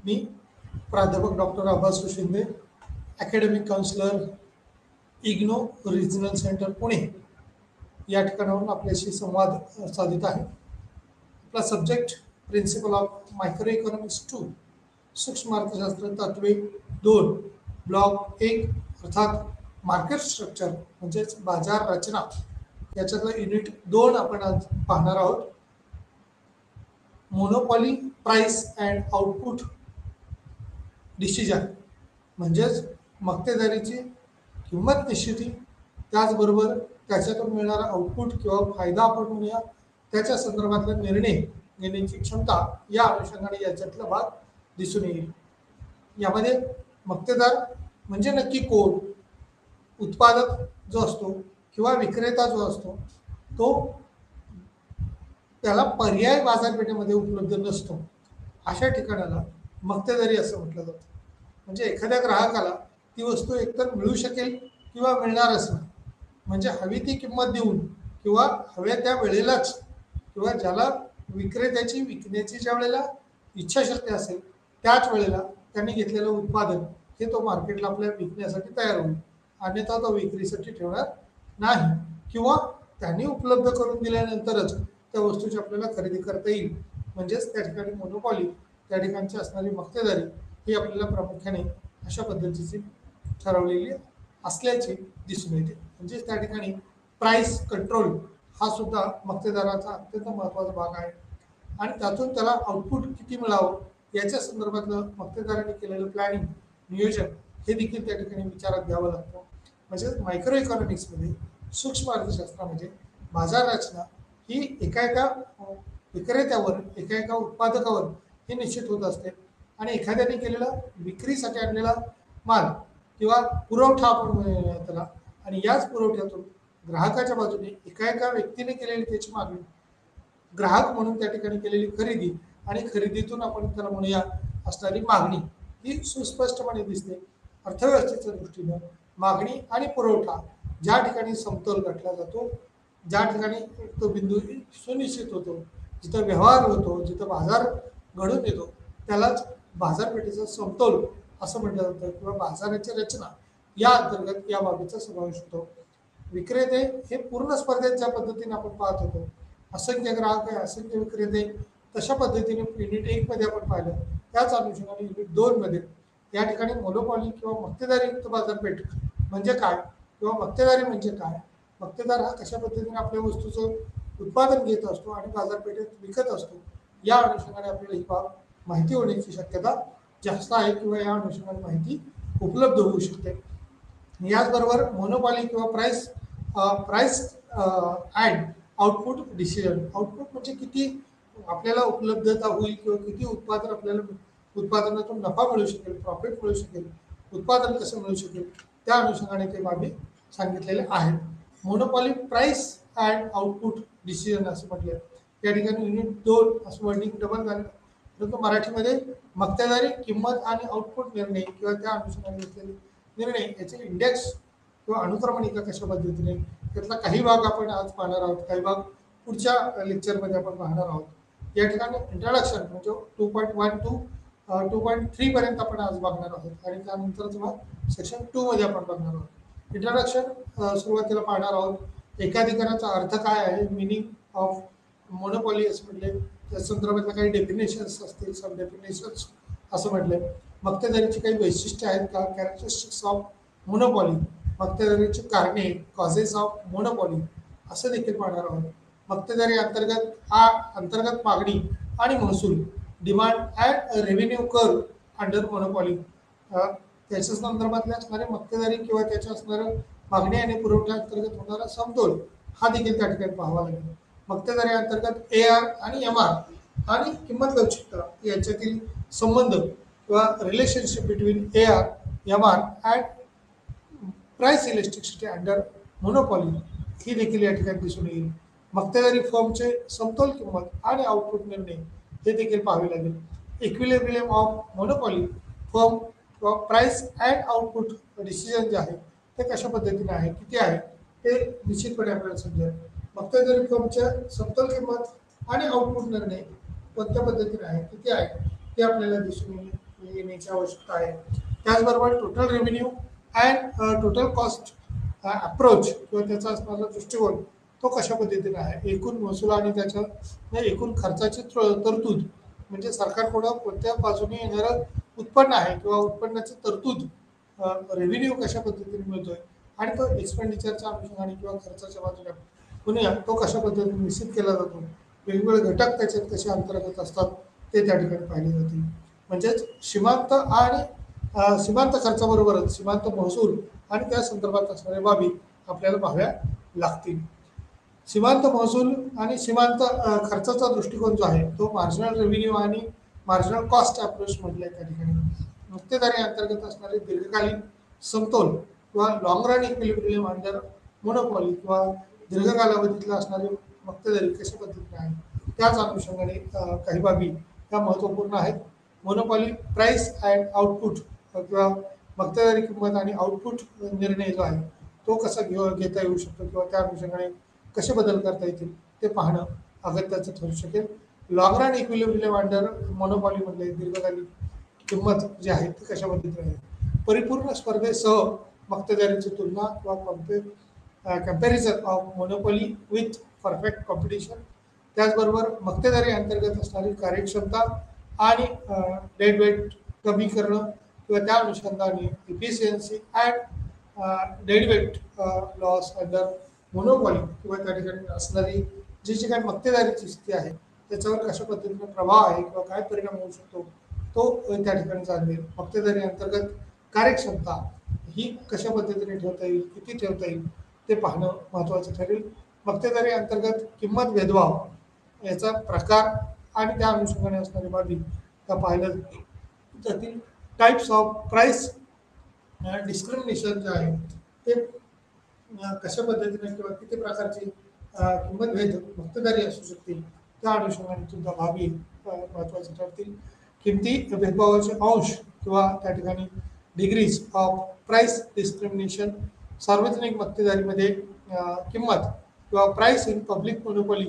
मी प्राध्यापक doctor Abhas Shinde, academic counsellor, IGNOU regional centre Pune या ठिकाणाहून आपल्याशी संवाद साधित आहे. आपला subject principle of micro economics 2, सूक्ष्म अर्थशास्त्र तत्वे 2, ब्लॉक 1 अर्थात मार्केट स्ट्रक्चर म्हणजेच बाजार रचना याच्यातलं युनिट 2 आपण आज पाहणार आहोत. Monopoly price and output decision म्हणजेच मक्तेदारीची किंमत निश्चिती, त्याचबरोबर त्याच्यातून मिळणारा आउटपुट किंवा फायदा आपण म्हणूया त्याच्या संदर्भातला निर्णय घेण्याची क्षमता या अनुषंगाने याच्यातला भाग दिसून येईल. यामध्ये मक्तेदार म्हणजे नक्की कोण, उत्पादक जो असतो किंवा विक्रेता जो असतो तो त्याला पर्याय बाजारपेठेमध्ये उपलब्ध नसतो, अशा ठिकाणाला मक्तेदारी असं म्हटलं जातं. म्हणजे एखाद्या ग्राहकाला ती वस्तू एकतर मिळू शकेल किंवा मिळणारच नाही, म्हणजे हवी ती किंमत देऊन किंवा हव्या त्या वेळेलाच किंवा ज्याला विक्रेत्याची विकण्याची ज्या वेळेला इच्छाशक्ती असेल त्याच वेळेला त्यांनी घेतलेलं उत्पादन हे तो मार्केटला आपल्या विकण्यासाठी तयार होईल, अन्यथा तो विक्रीसाठी ठेवणार नाही किंवा त्यांनी उपलब्ध करून दिल्यानंतरच त्या वस्तूची आपल्याला खरेदी करता येईल. म्हणजेच त्या ठिकाणी मोनोपॉली, त्या ठिकाणची असणारी मक्तेदारी ही आपल्याला प्रामुख्याने अशा पद्धतीची ठरवलेली असल्याचे दिसून येते. म्हणजेच त्या ठिकाणी प्राइस कंट्रोल हा सुद्धा मक्तेदाराचा अत्यंत महत्त्वाचा भाग आहे आणि त्यातून त्याला आउटपुट किती मिळावं याच्या संदर्भातलं मक्तेदाराने केलेलं प्लॅनिंग, नियोजन हे देखील त्या ठिकाणी विचारात घ्यावं लागतं. म्हणजेच मायक्रो इकॉनॉमिक्समध्ये, सूक्ष्म अर्थशास्त्रामध्ये बाजार रचना ही एका विक्रेत्यावर, एका उत्पादकावर हे निश्चित होत असते आणि एखाद्याने केलेला विक्रीसाठी आणलेला माल किंवा पुरवठा आपण म्हणूया त्याला, आणि याच पुरवठ्यातून ग्राहकाच्या बाजूने एका व्यक्तीने केलेली त्याची मागणी, ग्राहक म्हणून त्या ठिकाणी केलेली खरेदी आणि खरेदीतून आपण त्याला म्हणूया असणारी मागणी ही सुस्पष्टपणे दिसते. अर्थव्यवस्थेच्या दृष्टीनं मागणी आणि पुरवठा ज्या ठिकाणी समतोल गाठला जातो, ज्या ठिकाणी तो बिंदू सुनिश्चित होतो, जिथं व्यवहार होतो, जिथं बाजार घडून येतो त्यालाच बाजारपेठेचा समतोल असं म्हटलं जातं किंवा बाजाराची रचना या अंतर्गत या बाबीचा समावेश होतो. विक्रेते हे पूर्ण स्पर्धेत ज्या पद्धतीने आपण पाहत होतो, असंख्य ग्राहक आहे, असंख्य विक्रेते, तशा पद्धतीने युनिट 1 मध्ये आपण पाहिलं. त्याच अनुषंगाने युनिट 2 मध्ये या ठिकाणी मोनोपॉली किंवा मक्तेदारीयुक्त बाजारपेठ म्हणजे काय किंवा मक्तेदारी म्हणजे काय, मक्तेदार हा कशा पद्धतीने आपल्या वस्तूचं उत्पादन घेत असतो आणि बाजारपेठेत विकत असतो, या अनुषंगाने आपल्याला ही बाब माहिती होण्याची शक्यता जास्त आहे किंवा या अनुषंगाने माहिती उपलब्ध होऊ शकते. याचबरोबर मोनोपॉली किंवा price and output decision, output म्हणजे किती आपल्याला उपलब्धता होईल किंवा किती उत्पादन आपल्याला उत्पादनातून नफा मिळू शकेल, प्रॉफिट मिळू शकेल, उत्पादन कसं मिळू शकेल, त्या अनुषंगाने ते बाबी सांगितलेले आहेत. Monopoly price and output decision असं म्हटलं. या ठिकाणी युनिट 2 असं वर्डिंग डबल झालं, परंतु मराठीमध्ये मक्तेदारी, किंमत आणि आउटपुट निर्णय किंवा त्या अनुषंगाने घेतलेले निर्णय याचे इंडेक्स किंवा अनुक्रमणिका कशा पद्धतीने, त्यातला काही भाग आपण आज पाहणार आहोत, काही भाग पुढच्या लेक्चरमध्ये आपण पाहणार आहोत. या ठिकाणी इंट्रोडक्शन म्हणजे 2.1 to 2.3 पर्यंत आपण आज बघणार आहोत आणि त्यानंतरचा भाग सेक्शन 2 मध्ये आपण बघणार आहोत. इंट्रोडक्शन सुरुवातीला पाहणार आहोत. एकाधिकाराचा अर्थ काय आहे, मिनिंग ऑफ मोनोपॉली असं म्हटले, त्या संदर्भातल्या काही डेफिनेशन्स असतील, सब डेफिनेशन्स असं म्हटले. मक्तेदारीची काही वैशिष्ट्ये आहेत का, कॅरेक्टरिस्टिक्स ऑफ मोनोपॉली, मक्तेदारीची कारणे, कॉजेस ऑफ मोनोपॉली असं देखील पाहणार आहोत. मक्तेदारी अंतर्गत मागणी आणि महसूल, demand and revenue curve under monopoly, त्याच्या संदर्भातल्या असणारे मक्तेदारी किंवा त्याच्या असणारं मागणी आणि पुरवठा अंतर्गत होणारा समतोल हा देखील त्या ठिकाणी पाहावा लागेल. मक्तेदारी अंतर्गत AR आणि MR आणि किंमत लवचिकता याच्यातील संबंध किंवा relationship between AR, MR and price elasticity under monopoly ही देखील या ठिकाणी दिसून येईल. मक्तेदारी फर्मचे समतोल किंमत आणि आउटपुट निर्णय हे देखील पाहावे लागेल. इक्विलिब्रियम ऑफ मोनोपॉली फर्म किंवा प्राइस अँड आउटपुट डिसिजन जे आहे ते कशा पद्धतीने आहे, किती आहे ते निश्चितपणे आपल्याला समजेल. मक्तेदारी फर्मच्या समतोल किंमत आणि आउटपुट निर्णय कोणत्या पद्धतीने आहे, किती आहे ते आपल्याला दिसून येईल. येण्याची आवश्यकता आहे. त्याचबरोबर total revenue and total cost approach किंवा त्याचा असणारा दृष्टिकोन तो कशा पद्धतीने आहे, एकूण महसूल आणि त्याच्या एकूण खर्चाची तरतूद म्हणजे सरकारकडं कोणत्या बाजूने येणारं उत्पन्न आहे किंवा उत्पन्नाची तरतूद रेव्हेन्यू कशा पद्धतीने मिळतोय आणि तो एक्सपेंडिचरच्या अनुषंगाने किंवा खर्चाच्या बाजूने पुन्हा तो कशा पद्धतीने निश्चित केला जातो, वेगवेगळे घटक त्याच्यात कसे अंतर्गत असतात ते त्या ठिकाणी पाहिले जातील. म्हणजेच सीमांत आणि सीमांत खर्चाबरोबरच सीमांत महसूल आणि त्या संदर्भात असणाऱ्या बाबी आपल्याला पाहाव्या लागतील. सीमांत महसूल आणि सीमांत खर्चाचा दृष्टिकोन जो आहे तो मार्जिनल रेव्हेन्यू आणि मार्जिनल कॉस्ट अप्रोच मधल्या त्या ठिकाणी मक्तेदारी अंतर्गत असणारे दीर्घकालीन समतोल किंवा long run equilibrium under monopoly किंवा दीर्घ कालावधीतला असणारी मक्तेदारी कशा पद्धतीने आहे त्याच अनुषंगाने काही बाबी या महत्त्वपूर्ण आहेत. मोनोपॉली प्राइस अँड आउटपुट किंवा मक्तेदारी किंमत आणि आउटपुट निर्णय जो आहे तो कसा घेता येऊ शकतो किंवा त्या अनुषंगाने कसे बदल करता येतील ते पाहणं अगत्याचं ठरू शकेल. लॉंग रन इक्विलिब्रियम अंडर मोनोपॉलीमधले दीर्घकालीन किंमत जी आहे ती कशा पद्धतीने आहे. परिपूर्ण स्पर्धेसह मक्तेदारीची तुलना किंवा comparison of monopoly with perfect competition. त्याचबरोबर मक्तेदारी अंतर्गत असणारी कार्यक्षमता आणि डेड वेट कमी करणं किंवा त्या अनुषंगाने efficiency and dead weight loss under monopoly किंवा त्या ठिकाणी असणारी जी काही मक्तेदारीची स्थिती आहे त्याच्यावर कशा पद्धतीने प्रभाव आहे किंवा काय परिणाम होऊ शकतो तो त्या ठिकाणी जाणवेल. मक्तेदारी अंतर्गत कार्यक्षमता ही कशा पद्धतीने ठेवता येईल, किती ठेवता येईल ते पाहणं महत्त्वाचं ठरेल. मक्तेदारी अंतर्गत किंमत भेदभाव याचा प्रकार आणि त्या अनुषंगाने असणारी बाबी त्या पाहिल्या जातील. टाइप्स ऑफ प्राइस डिस्क्रिमिनेशन जे आहे ते कशा पद्धतीने किंवा किती प्रकारची किंमत भेद मक्तेदारी असू शकते त्या अनुषंगाने सुद्धा बाबी महत्त्वाच्या ठरतील. किमती भेदभावाचे अंश किंवा त्या ठिकाणी डिग्रीज ऑफ प्राइस डिस्क्रिमिनेशन. सार्वजनिक मक्तेदारीमध्ये किंमत किंवा price in public monopoly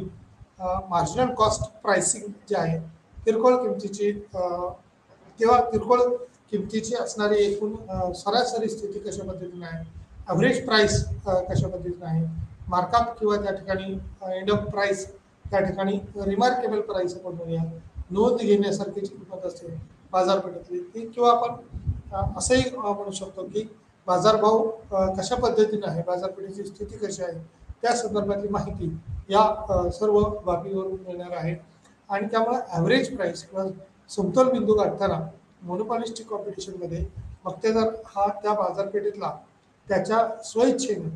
marginal cost pricing जे आहे किरकोळ किमतीची किंवा किरकोळ किमतीची असणारी एकूण सरासरी स्थिती कशा पद्धतीने आहे, ॲव्हरेज प्राइस कशा पद्धतीने आहे, मार्कअप किंवा त्या ठिकाणी एंड ऑफ प्राइस त्या ठिकाणी रिमार्केबल प्राइस आपण म्हणूया, नोंद घेण्यासारखीची किंमत असते बाजारपेठेतली ती किंवा आपण असंही म्हणू शकतो की बाजारभाव कशा पद्धतीने आहे, बाजारपेठेची स्थिती कशी आहे त्या संदर्भातली माहिती या सर्व बाबीवरून मिळणार आहे. आणि त्यामुळे ॲव्हरेज प्राइस किंवा समतोल बिंदू गाठताना मोनोपॉलिस्टिक कॉम्पिटिशनमध्ये मक्तेदार हा त्या बाजारपेठेतला त्याच्या स्वइच्छेने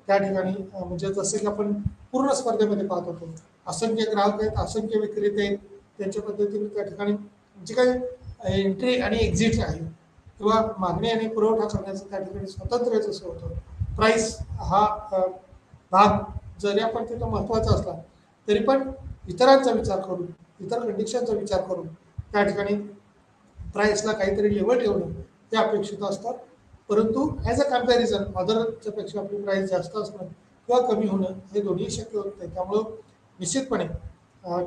त्या ठिकाणी म्हणजे जसं की आपण पूर्ण स्पर्धेमध्ये पाहत होतो असंख्य ग्राहक आहेत, असंख्य विक्रेते आहेत, त्यांच्या पद्धतीने त्या ठिकाणी जे काही एंट्री आणि एक्झिट आहे किंवा मागणी आणि पुरवठा करण्याचं त्या ठिकाणी स्वातंत्र्य जसं होतं, प्राइस हा भाग जरी आपण तिथं महत्त्वाचा असला तरी पण इतरांचा विचार करून इतर कंडिशनचा विचार करून त्या ठिकाणी प्राइसला काहीतरी लेवल ठेवणं हे अपेक्षित असतात. परंतु ॲज अ कम्पॅरिझन अदरच्या पेक्षा आपली प्राइस जास्त असणं किंवा कमी होणं हे दोन्ही शक्य होत नाही. त्यामुळं निश्चितपणे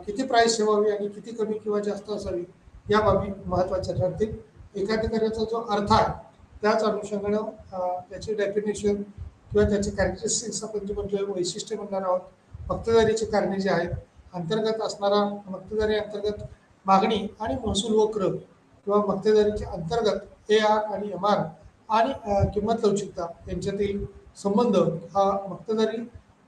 किती प्राइस ठेवावी आणि किती कमी किंवा जास्त असावी या बाबी महत्त्वाच्या ठरतील. एका ठिकाणाचा जो अर्थ आहे त्याच अनुषंगानं त्याची डेफिनेशन किंवा त्याचे कॅरेक्टरिस्टिक्स आपण जे म्हणतोय वैशिष्ट्य म्हणणार आहोत. मक्तेदारीची कारणे जी आहेत अंतर्गत असणारा मक्तेदारी अंतर्गत मागणी आणि महसूल वक्र किंवा मक्तेदारीच्या अंतर्गत AR आणि MR आणि किंमत लवचिकता यांच्यातील संबंध हा मक्तेदारी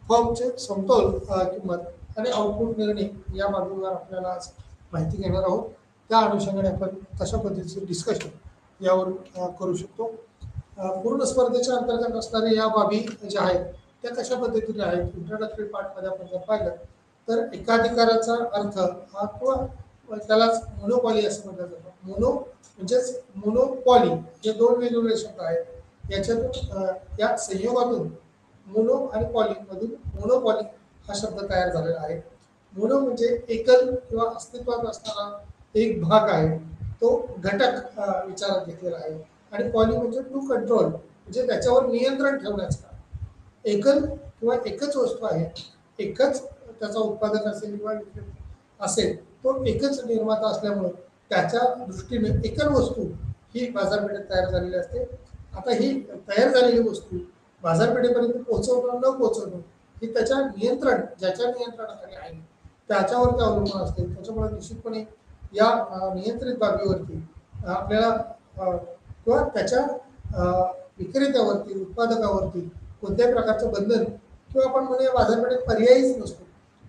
फर्मचे समतोल किंमत आणि आउटपुट निर्णय या बाबीवर आपल्याला आज माहिती घेणार आहोत. त्या अनुषंगाने आपण कशा पद्धतीचे डिस्कशन यावर करू शकतो. पूर्ण स्पर्धेच्या अंतर्गत असणाऱ्या या बाबी ज्या आहेत त्या कशा पद्धतीने आहेत. इंट्रोडक्टरी पार्टमध्ये आपण जर पाहिलं तर एकाधिकाराचा अर्थ हा किंवा त्यालाच मोनोपॉली असं म्हटलं जातं. मोनो म्हणजेच मोनोपॉली हे दोन वेगवेगळे शब्द आहेत. याच्यातून या संयोगातून मोनो आणि पॉली मधून मोनोपॉली हा शब्द तयार झालेला आहे. मोनो म्हणजे एकल किंवा अस्तित्वात असणारा एक भाग आहे, तो घटक विचारात घेतलेला आहे. आणि पॉली म्हणजे टू कंट्रोल म्हणजे त्याच्यावर नियंत्रण ठेवण्याचा. एकल किंवा एकच वस्तू आहे, एकच त्याचा उत्पादक असेल किंवा असेल, तो एकच निर्माता असल्यामुळे त्याच्या दृष्टीने एकल वस्तू ही बाजारपेठेत तयार झालेली असते. आता ही तयार झालेली वस्तू बाजारपेठेपर्यंत पोहोचवणं न पोहोचवणं ही त्याच्या ज्याच्या नियंत्रणाखाली आहे त्याच्यावरती अवलंबून असते. त्याच्यामुळे निश्चितपणे या नियंत्रित बाबीवरती आपल्याला किंवा त्याच्या विक्रेत्यावरती उत्पादकावरती कोणत्याही प्रकारचं बंधन किंवा आपण म्हणूया बाजारपेठेत पर्यायच नसतो.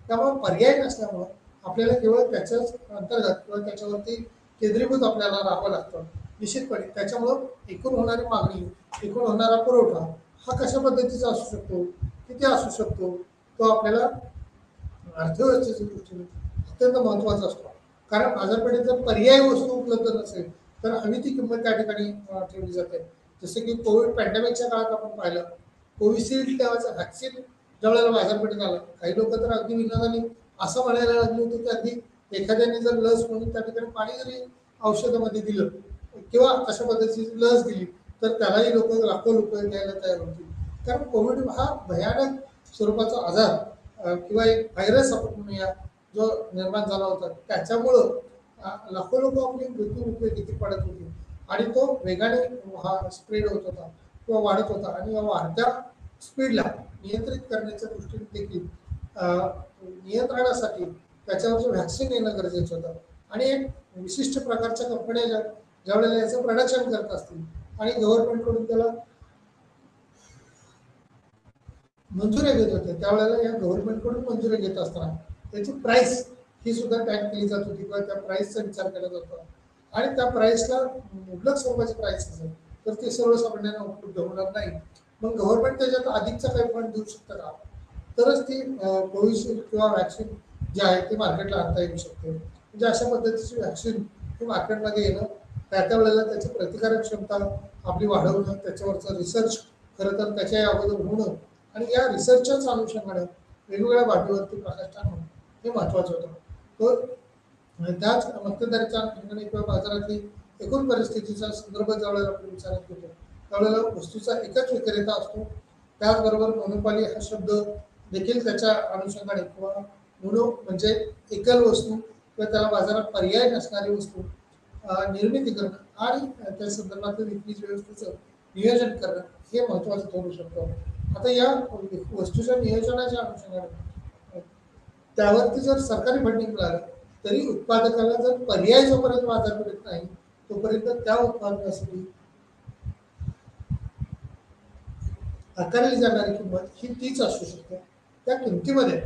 त्यामुळे पर्याय नसल्यामुळं आपल्याला केवळ त्याच्याच अंतर्गत किंवा त्याच्यावरती केंद्रीभूत आपल्याला राहावं लागतं. निश्चितपणे त्याच्यामुळं एकूण होणारी मागणी, एकूण होणारा पुरवठा हा कशा पद्धतीचा असू शकतो, किती असू शकतो, तो आपल्याला अर्थव्यवस्थेच्या दृष्टीने अत्यंत महत्त्वाचा असतो. कारण बाजारपेठेत जर पर्यायी वस्तू उपलब्ध नसेल तर हवी ती किंमत त्या ठिकाणी ठेवली जाते. जसं की कोविड पॅन्डेमिकच्या काळात आपण पाहिलं, कोविशिल्ड नावाचं व्हॅक्सिन ज्यावेळेला बाजारपेठेत आलं, काही लोक तर अगदी विनोदाने असं म्हणायला लागले होते की अगदी एखाद्याने जर लस म्हणून त्या ठिकाणी पाणी जरी औषधामध्ये दिलं किंवा अशा पद्धतीची लस दिली तर त्यालाही लाखो लोक घ्यायला तयार होतील. कारण कोविड हा भयानक स्वरूपाचा आजार किंवा एक व्हायरस आपण म्हणूया जो निर्माण झाला होता, त्याच्यामुळं लाखो लोक आपली मृत्यूमुखी देखील पडत होती आणि तो वेगाने हा स्प्रेड होत होता किंवा वाढत होता. आणि या वाढत्या स्पीडला नियंत्रित करण्याच्या दृष्टीने देखील नियंत्रणासाठी त्याच्यावरचं व्हॅक्सिन येणं गरजेचं होतं. आणि एक विशिष्ट प्रकारच्या कंपन्या ज्यावेळेला याचं प्रोडक्शन करत असतील आणि गव्हर्नमेंटकडून त्याला मंजुऱ्या घेत होते, त्यावेळेला या गव्हर्नमेंटकडून मंजुऱ्या घेत असताना त्याची प्राइस ही सुद्धा टॅग केली जात होती किंवा त्या प्राइसचा विचार केला जातो. आणि त्या प्राइसला मुबलक स्वरूपाची प्राइस असेल तर ते सर्वसामान्यांना उपलब्ध होणार नाही. मग गव्हर्नमेंट त्याच्यात अधिकचा काही फंड देऊ शकतं का, तरच ती कोविशिल्ड किंवा व्हॅक्सिन जे आहे ते मार्केटला आणता येऊ शकते. म्हणजे अशा पद्धतीची व्हॅक्सिन हे मार्केटमध्ये येणं, त्या वेळेला त्याची प्रतिकारक क्षमता आपली वाढवणं, त्याच्यावरचं रिसर्च खरं तर त्याच्या अगोदर होणं आणि या रिसर्चच्याच अनुषंगाने वेगवेगळ्या बाबीवरती प्रकाश टाकणं हे महत्त्वाचं होतं. तर त्याच मक्तेदारीच्या अनुषंगाने किंवा बाजारातली एकूण परिस्थितीचा संदर्भ ज्यावेळेला आपण विचारात घेतो त्यावेळेला वस्तूचा एकच विक्रेता असतो. त्याचबरोबर मोनोपॉली हा शब्द देखील त्याच्या अनुषंगाने किंवा मोनो म्हणजे एकल वस्तू किंवा त्याला बाजारात पर्याय नसणारी वस्तू निर्मिती करणं आणि त्या संदर्भातील विक्री व्यवस्थेचं नियोजन करणं हे महत्त्वाचं ठरू शकतं. आता या वस्तूच्या नियोजनाच्या अनुषंगाने त्यावरती जर सरकारी फंडिंग मिळालं तरी उत्पादकाला जर पर्याय जोपर्यंत बाजारपेठेत नाही तोपर्यंत त्या उत्पादनासाठी आकारली जाणारी किंमत ही तीच असू शकते. त्या किमतीमध्ये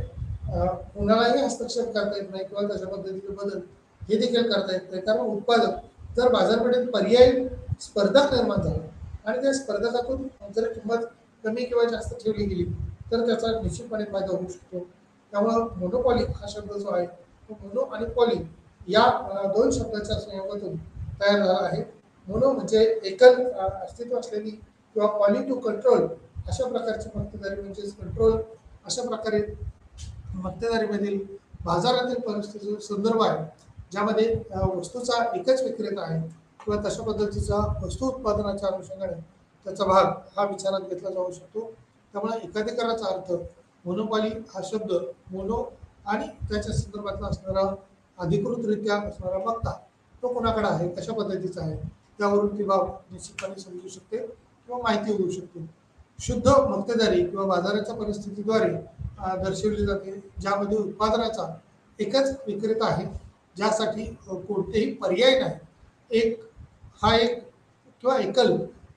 कुणालाही हस्तक्षेप करता येत नाही किंवा तशा पद्धतीचे बदल हे देखील करता येत नाही. कारण उत्पादक जर बाजारपेठेत पर्यायी स्पर्धक निर्माण झाला आणि त्या स्पर्धकातून जर किंमत कमी किंवा जास्त ठेवली गेली तर त्याचा निश्चितपणे फायदा होऊ शकतो. त्यामुळं मोनोपॉली हा शब्द जो आहे तो मोनो आणि पॉली या दोन शब्दाच्या संयोगातून तयार झाला आहे. मोनो म्हणजे एकल अस्तित्व असलेली किंवा पॉली टू कंट्रोल अशा प्रकारची मक्तेदारी म्हणजेच कंट्रोल अशा प्रकारे मक्तेदारीमधील बाजारातील परिस्थितीचा संदर्भ आहे ज्यामध्ये वस्तूचा एकच विक्रेता आहे किंवा तशा पद्धतीचा वस्तू उत्पादनाच्या अनुषंगाने त्याचा भाग हा विचारात घेतला जाऊ शकतो. त्यामुळे एकाधिकाराचा अर्थ मोनोपॉली हा शब्द मोनो आणि त्याच्या संदर्भातला असणारा अधिकृतरित्या असणारा मक्ता तो कोणाकडे आहे कशा पद्धतीचा आहे त्यावरून ती बाब निश्चितपणे समजू शकते किंवा माहिती होऊ शकते. शुद्ध मक्तेदारी किंवा बाजाराच्या परिस्थितीद्वारे दर्शवली जाते ज्यामध्ये उत्पादनाचा एकच विक्रेता आहे ज्यासाठी कोणतेही पर्याय नाही. एक किंवा एकल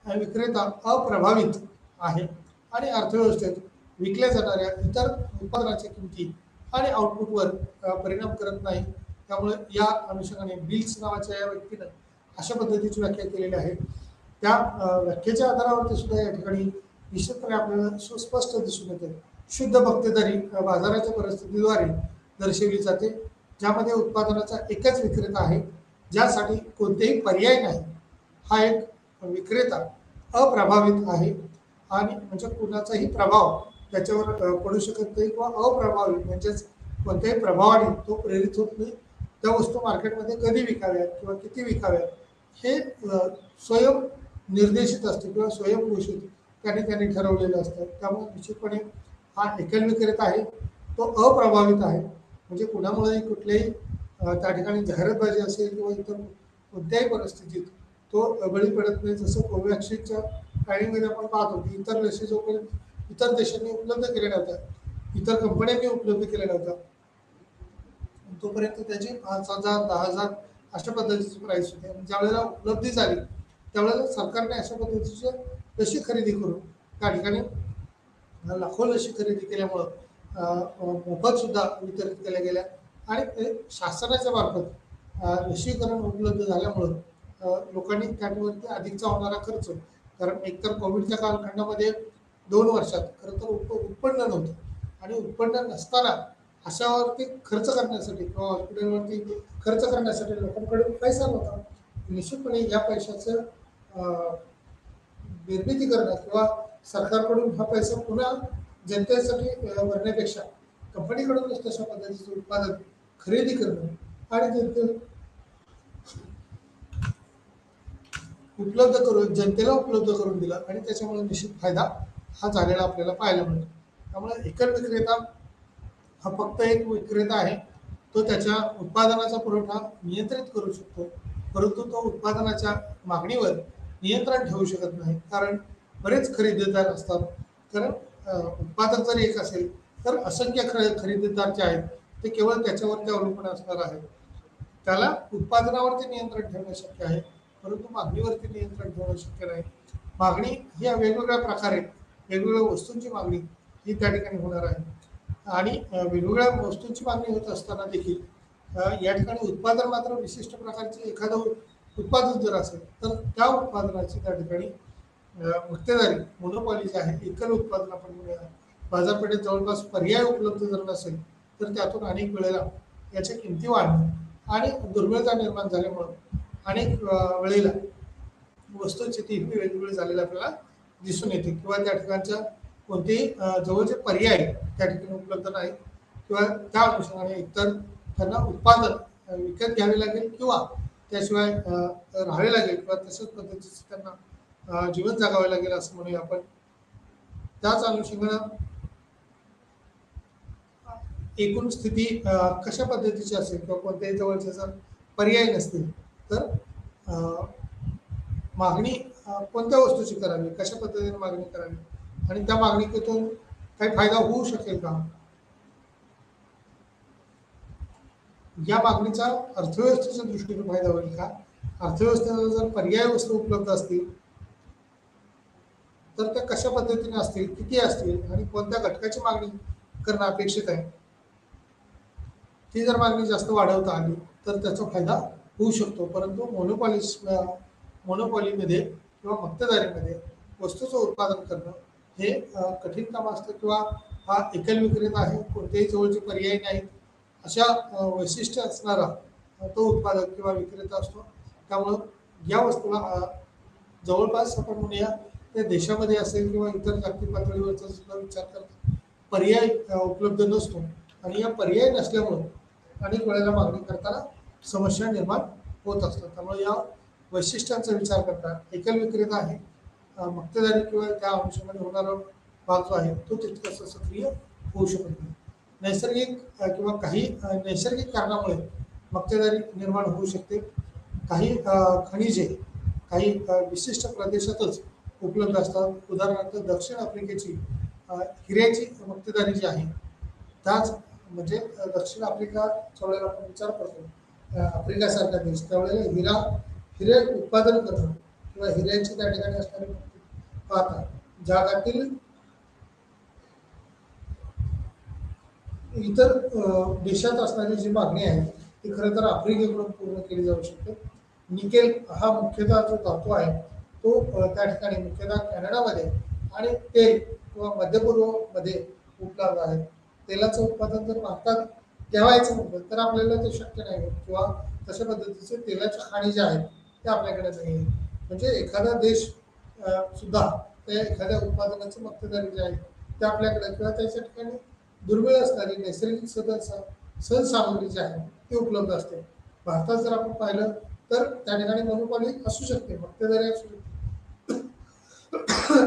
विक्रेता अप्रभावित आहे आणि अर्थव्यवस्थेत विकल्या जाणाऱ्या इतर उत्पादनाच्या किमती आणि आउटपुटवर परिणाम करत नाही. त्यामुळे या अनुषंगाने बिल्स नावाच्या या व्यक्तीनं अशा पद्धतीची व्याख्या केलेली आहे. त्या व्याख्येच्या आधारावरती सुद्धा या ठिकाणी निश्चितपणे आपल्याला सुस्पष्ट दिसून येते. शुद्ध मक्तेदारी बाजाराच्या परिस्थितीद्वारे दर्शवली जाते ज्यामध्ये उत्पादनाचा एकच विक्रेता आहे ज्यासाठी कोणतेही पर्याय नाही. हा एक विक्रेता अप्रभावित आहे आणि म्हणजे कुणाचाही प्रभाव त्याच्यावर पडू शकत नाही किंवा अप्रभावी म्हणजेच कोणत्याही प्रभावाने तो प्रेरित होत नाही. त्या वस्तू मार्केटमध्ये कधी विकाव्यात किंवा किती विकाव्यात हे स्वयं निर्देशित असते किंवा स्वयंघोषित त्यांनी ठरवलेलं असतं. त्यामुळे निश्चितपणे हा एकल विक्रेता आहे तो अप्रभावित आहे म्हणजे कुणामुळेही कुठल्याही त्या ठिकाणी जाहिरातबाजी असेल किंवा इतर कोणत्याही परिस्थितीत तो बळी पडत नाही. जसं कोवॅक्सिनच्या टायमिंगमध्ये आपण पाहतो की इतर लसी जोपर्यंत इतर देशांनी उपलब्ध केल्या नव्हत्या, इतर कंपन्यांनी उपलब्ध केल्या नव्हत्या, तोपर्यंत त्याची 5,000 10,000 अशा पद्धतीची प्राईस होती. आणि ज्या वेळेला उपलब्धी झाली त्यावेळेला सरकारने अशा पद्धतीची लशी खरेदी करून त्या ठिकाणी लाखो लशी खरेदी केल्यामुळं मोफत सुद्धा वितरित केल्या गेल्या. आणि ते शासनाच्या मार्फत लसीकरण उपलब्ध झाल्यामुळं लोकांनी त्यावरती अधिकचा होणारा खर्च, कारण एकतर कोविडच्या कालखंडामध्ये 2 वर्षात खरं तर उत्पन्न नव्हतं आणि उत्पन्न नसताना अशावरती खर्च करण्यासाठी किंवा हॉस्पिटलवरती खर्च करण्यासाठी लोकांकडे पैसा नव्हता. निश्चितपणे या पैशाचं निर्मिती करणं किंवा सरकारकडून हा पैसा पुन्हा जनतेसाठी भरण्यापेक्षा कंपनीकडूनच तशा पद्धतीचं उत्पादन खरेदी करणं आणि जनतेला उपलब्ध करून दिला आणि त्याच्यामुळे निश्चित फायदा हा झालेला आपल्याला पाहायला मिळतो. त्यामुळे एकल विक्रेता हा फक्त एक विक्रेता आहे. तो त्याच्या उत्पादनाचा पुरवठा नियंत्रित करू शकतो, परंतु तो उत्पादनाच्या मागणीवर नियंत्रण ठेवू शकत नाही. कारण बरेच खरेदीदार असतात. कारण उत्पादन जर एक असेल तर असंख्य खरेदीदार जे आहेत ते केवळ त्याच्यावरती अवलंबून असणार आहेत. त्याला उत्पादनावरती नियंत्रण ठेवणं शक्य आहे, परंतु मागणीवरती नियंत्रण ठेवणं शक्य नाही. मागणी ही वेगवेगळ्या प्रकारे वेगवेगळ्या वस्तूंची मागणी ही त्या ठिकाणी होणार आहे. आणि वेगवेगळ्या वस्तूंची मागणी होत असताना देखील या ठिकाणी उत्पादन मात्र विशिष्ट प्रकारचे एखादं उत्पादन जर असेल तर त्या उत्पादनाची त्या ठिकाणी मक्तेदारी मोनोपॉली जी आहे, एकल उत्पादन आपण म्हणूया, बाजारपेठेत जवळपास पर्याय उपलब्ध जर नसेल तर त्यातून अनेक वेळेला याच्या किमती वाढणं आणि दुर्मिळता निर्माण झाल्यामुळं अनेक वेळेला वस्तूंची ती वेगवेगळी झालेली आपल्याला दिसून येते किंवा त्या ठिकाणच्या कोणतेही जवळचे पर्याय त्या ठिकाणी उपलब्ध नाहीत किंवा त्या अनुषंगाने एकतर त्यांना उत्पादन विकत घ्यावे लागेल किंवा त्याशिवाय राहावे लागेल किंवा तशाच पद्धतीचं त्यांना जीवन जगावे लागेल असं म्हणूया आपण. त्याच अनुषंगानं एकूण स्थिती कशा पद्धतीची असेल किंवा कोणत्याही जवळचे जर पर्याय नसतील तर मागणी कोणत्या वस्तूची करावी, कशा पद्धतीने मागणी करावी आणि त्या मागणीतून काही फायदा होऊ शकेल का, या मागणीचा अर्थव्यवस्थेच्या दृष्टीने फायदा होईल का, अर्थव्यवस्थेला जर पर्याय वस्तू उपलब्ध असतील तर त्या कशा पद्धतीने असतील, किती असतील आणि कोणत्या घटकाची मागणी करणं अपेक्षित आहे. ती जर मागणी जास्त वाढवता आली तर त्याचा फायदा होऊ शकतो. परंतु मोनोपॉलीमध्ये किंवा मक्तेदारीमध्ये वस्तूचं उत्पादन करणं हे कठीण काम असतं किंवा हा एकल विक्रेता आहे, कोणत्याही जवळचे पर्याय नाहीत अशा वैशिष्ट्य असणारा तो उत्पादक किंवा विक्रेता असतो. त्यामुळं या वस्तूला जवळपास आपण म्हणूया त्या देशामध्ये असेल किंवा इतर जागतिक पातळीवरचा सुद्धा विचार करता पर्याय उपलब्ध नसतो आणि या पर्याय नसल्यामुळं अनेक वेळेला मागणी करताना समस्या निर्माण होत असतात. त्यामुळे या वैशिष्ट्यांचा विचार करता एकल विक्रेता आहे, मक्तेदारी किंवा त्या अनुषंगाने होणारा भाग जो आहे तो तितकासा सक्रिय होऊ शकत नाही. नैसर्गिक किंवा काही नैसर्गिक कारणामुळे मक्तेदारी निर्माण होऊ शकते. काही खनिजे काही विशिष्ट प्रदेशातच उपलब्ध असतात. उदाहरणार्थ दक्षिण आफ्रिकेची हिऱ्याची मक्तेदारी जी आहे, त्याच म्हणजे दक्षिण आफ्रिकाच्या वेळेला आपण विचार करतो आफ्रिकासारखा देश, त्यावेळेला हिरे उत्पादन करणं किंवा हिऱ्यांची त्या ठिकाणी असणारी पाहता जगातील इतर देशात असणारी जी मागणी आहे ती खरं तर आफ्रिकेकडून पूर्ण केली जाऊ शकते. निकेल हा मुख्यतः जो धातू आहे तो त्या ठिकाणी मुख्यतः कॅनडामध्ये आणि तेल किंवा मध्यपूर्वमध्ये उपलब्ध आहे. तेलाचं उत्पादन जर भारतात ठेवायचं म्हटलं तर आपल्याला ते शक्य नाही किंवा तशा पद्धतीचे तेलाच्या खाणी ज्या आहेत त्या आपल्याकडे नाही आहे. म्हणजे एखादा देश सुद्धा त्या एखाद्या उत्पादनाची मक्तेदारी जी आहे ते आपल्याकडे किंवा त्याच्या ठिकाणी दुर्मिळ असणारी नैसर्गिक साधनसामुग्री जी आहे ती उपलब्ध असते. भारतात जर आपण पाहिलं तर त्या ठिकाणी मोनोपॉली असू शकते, मक्तेदारी असू शकते.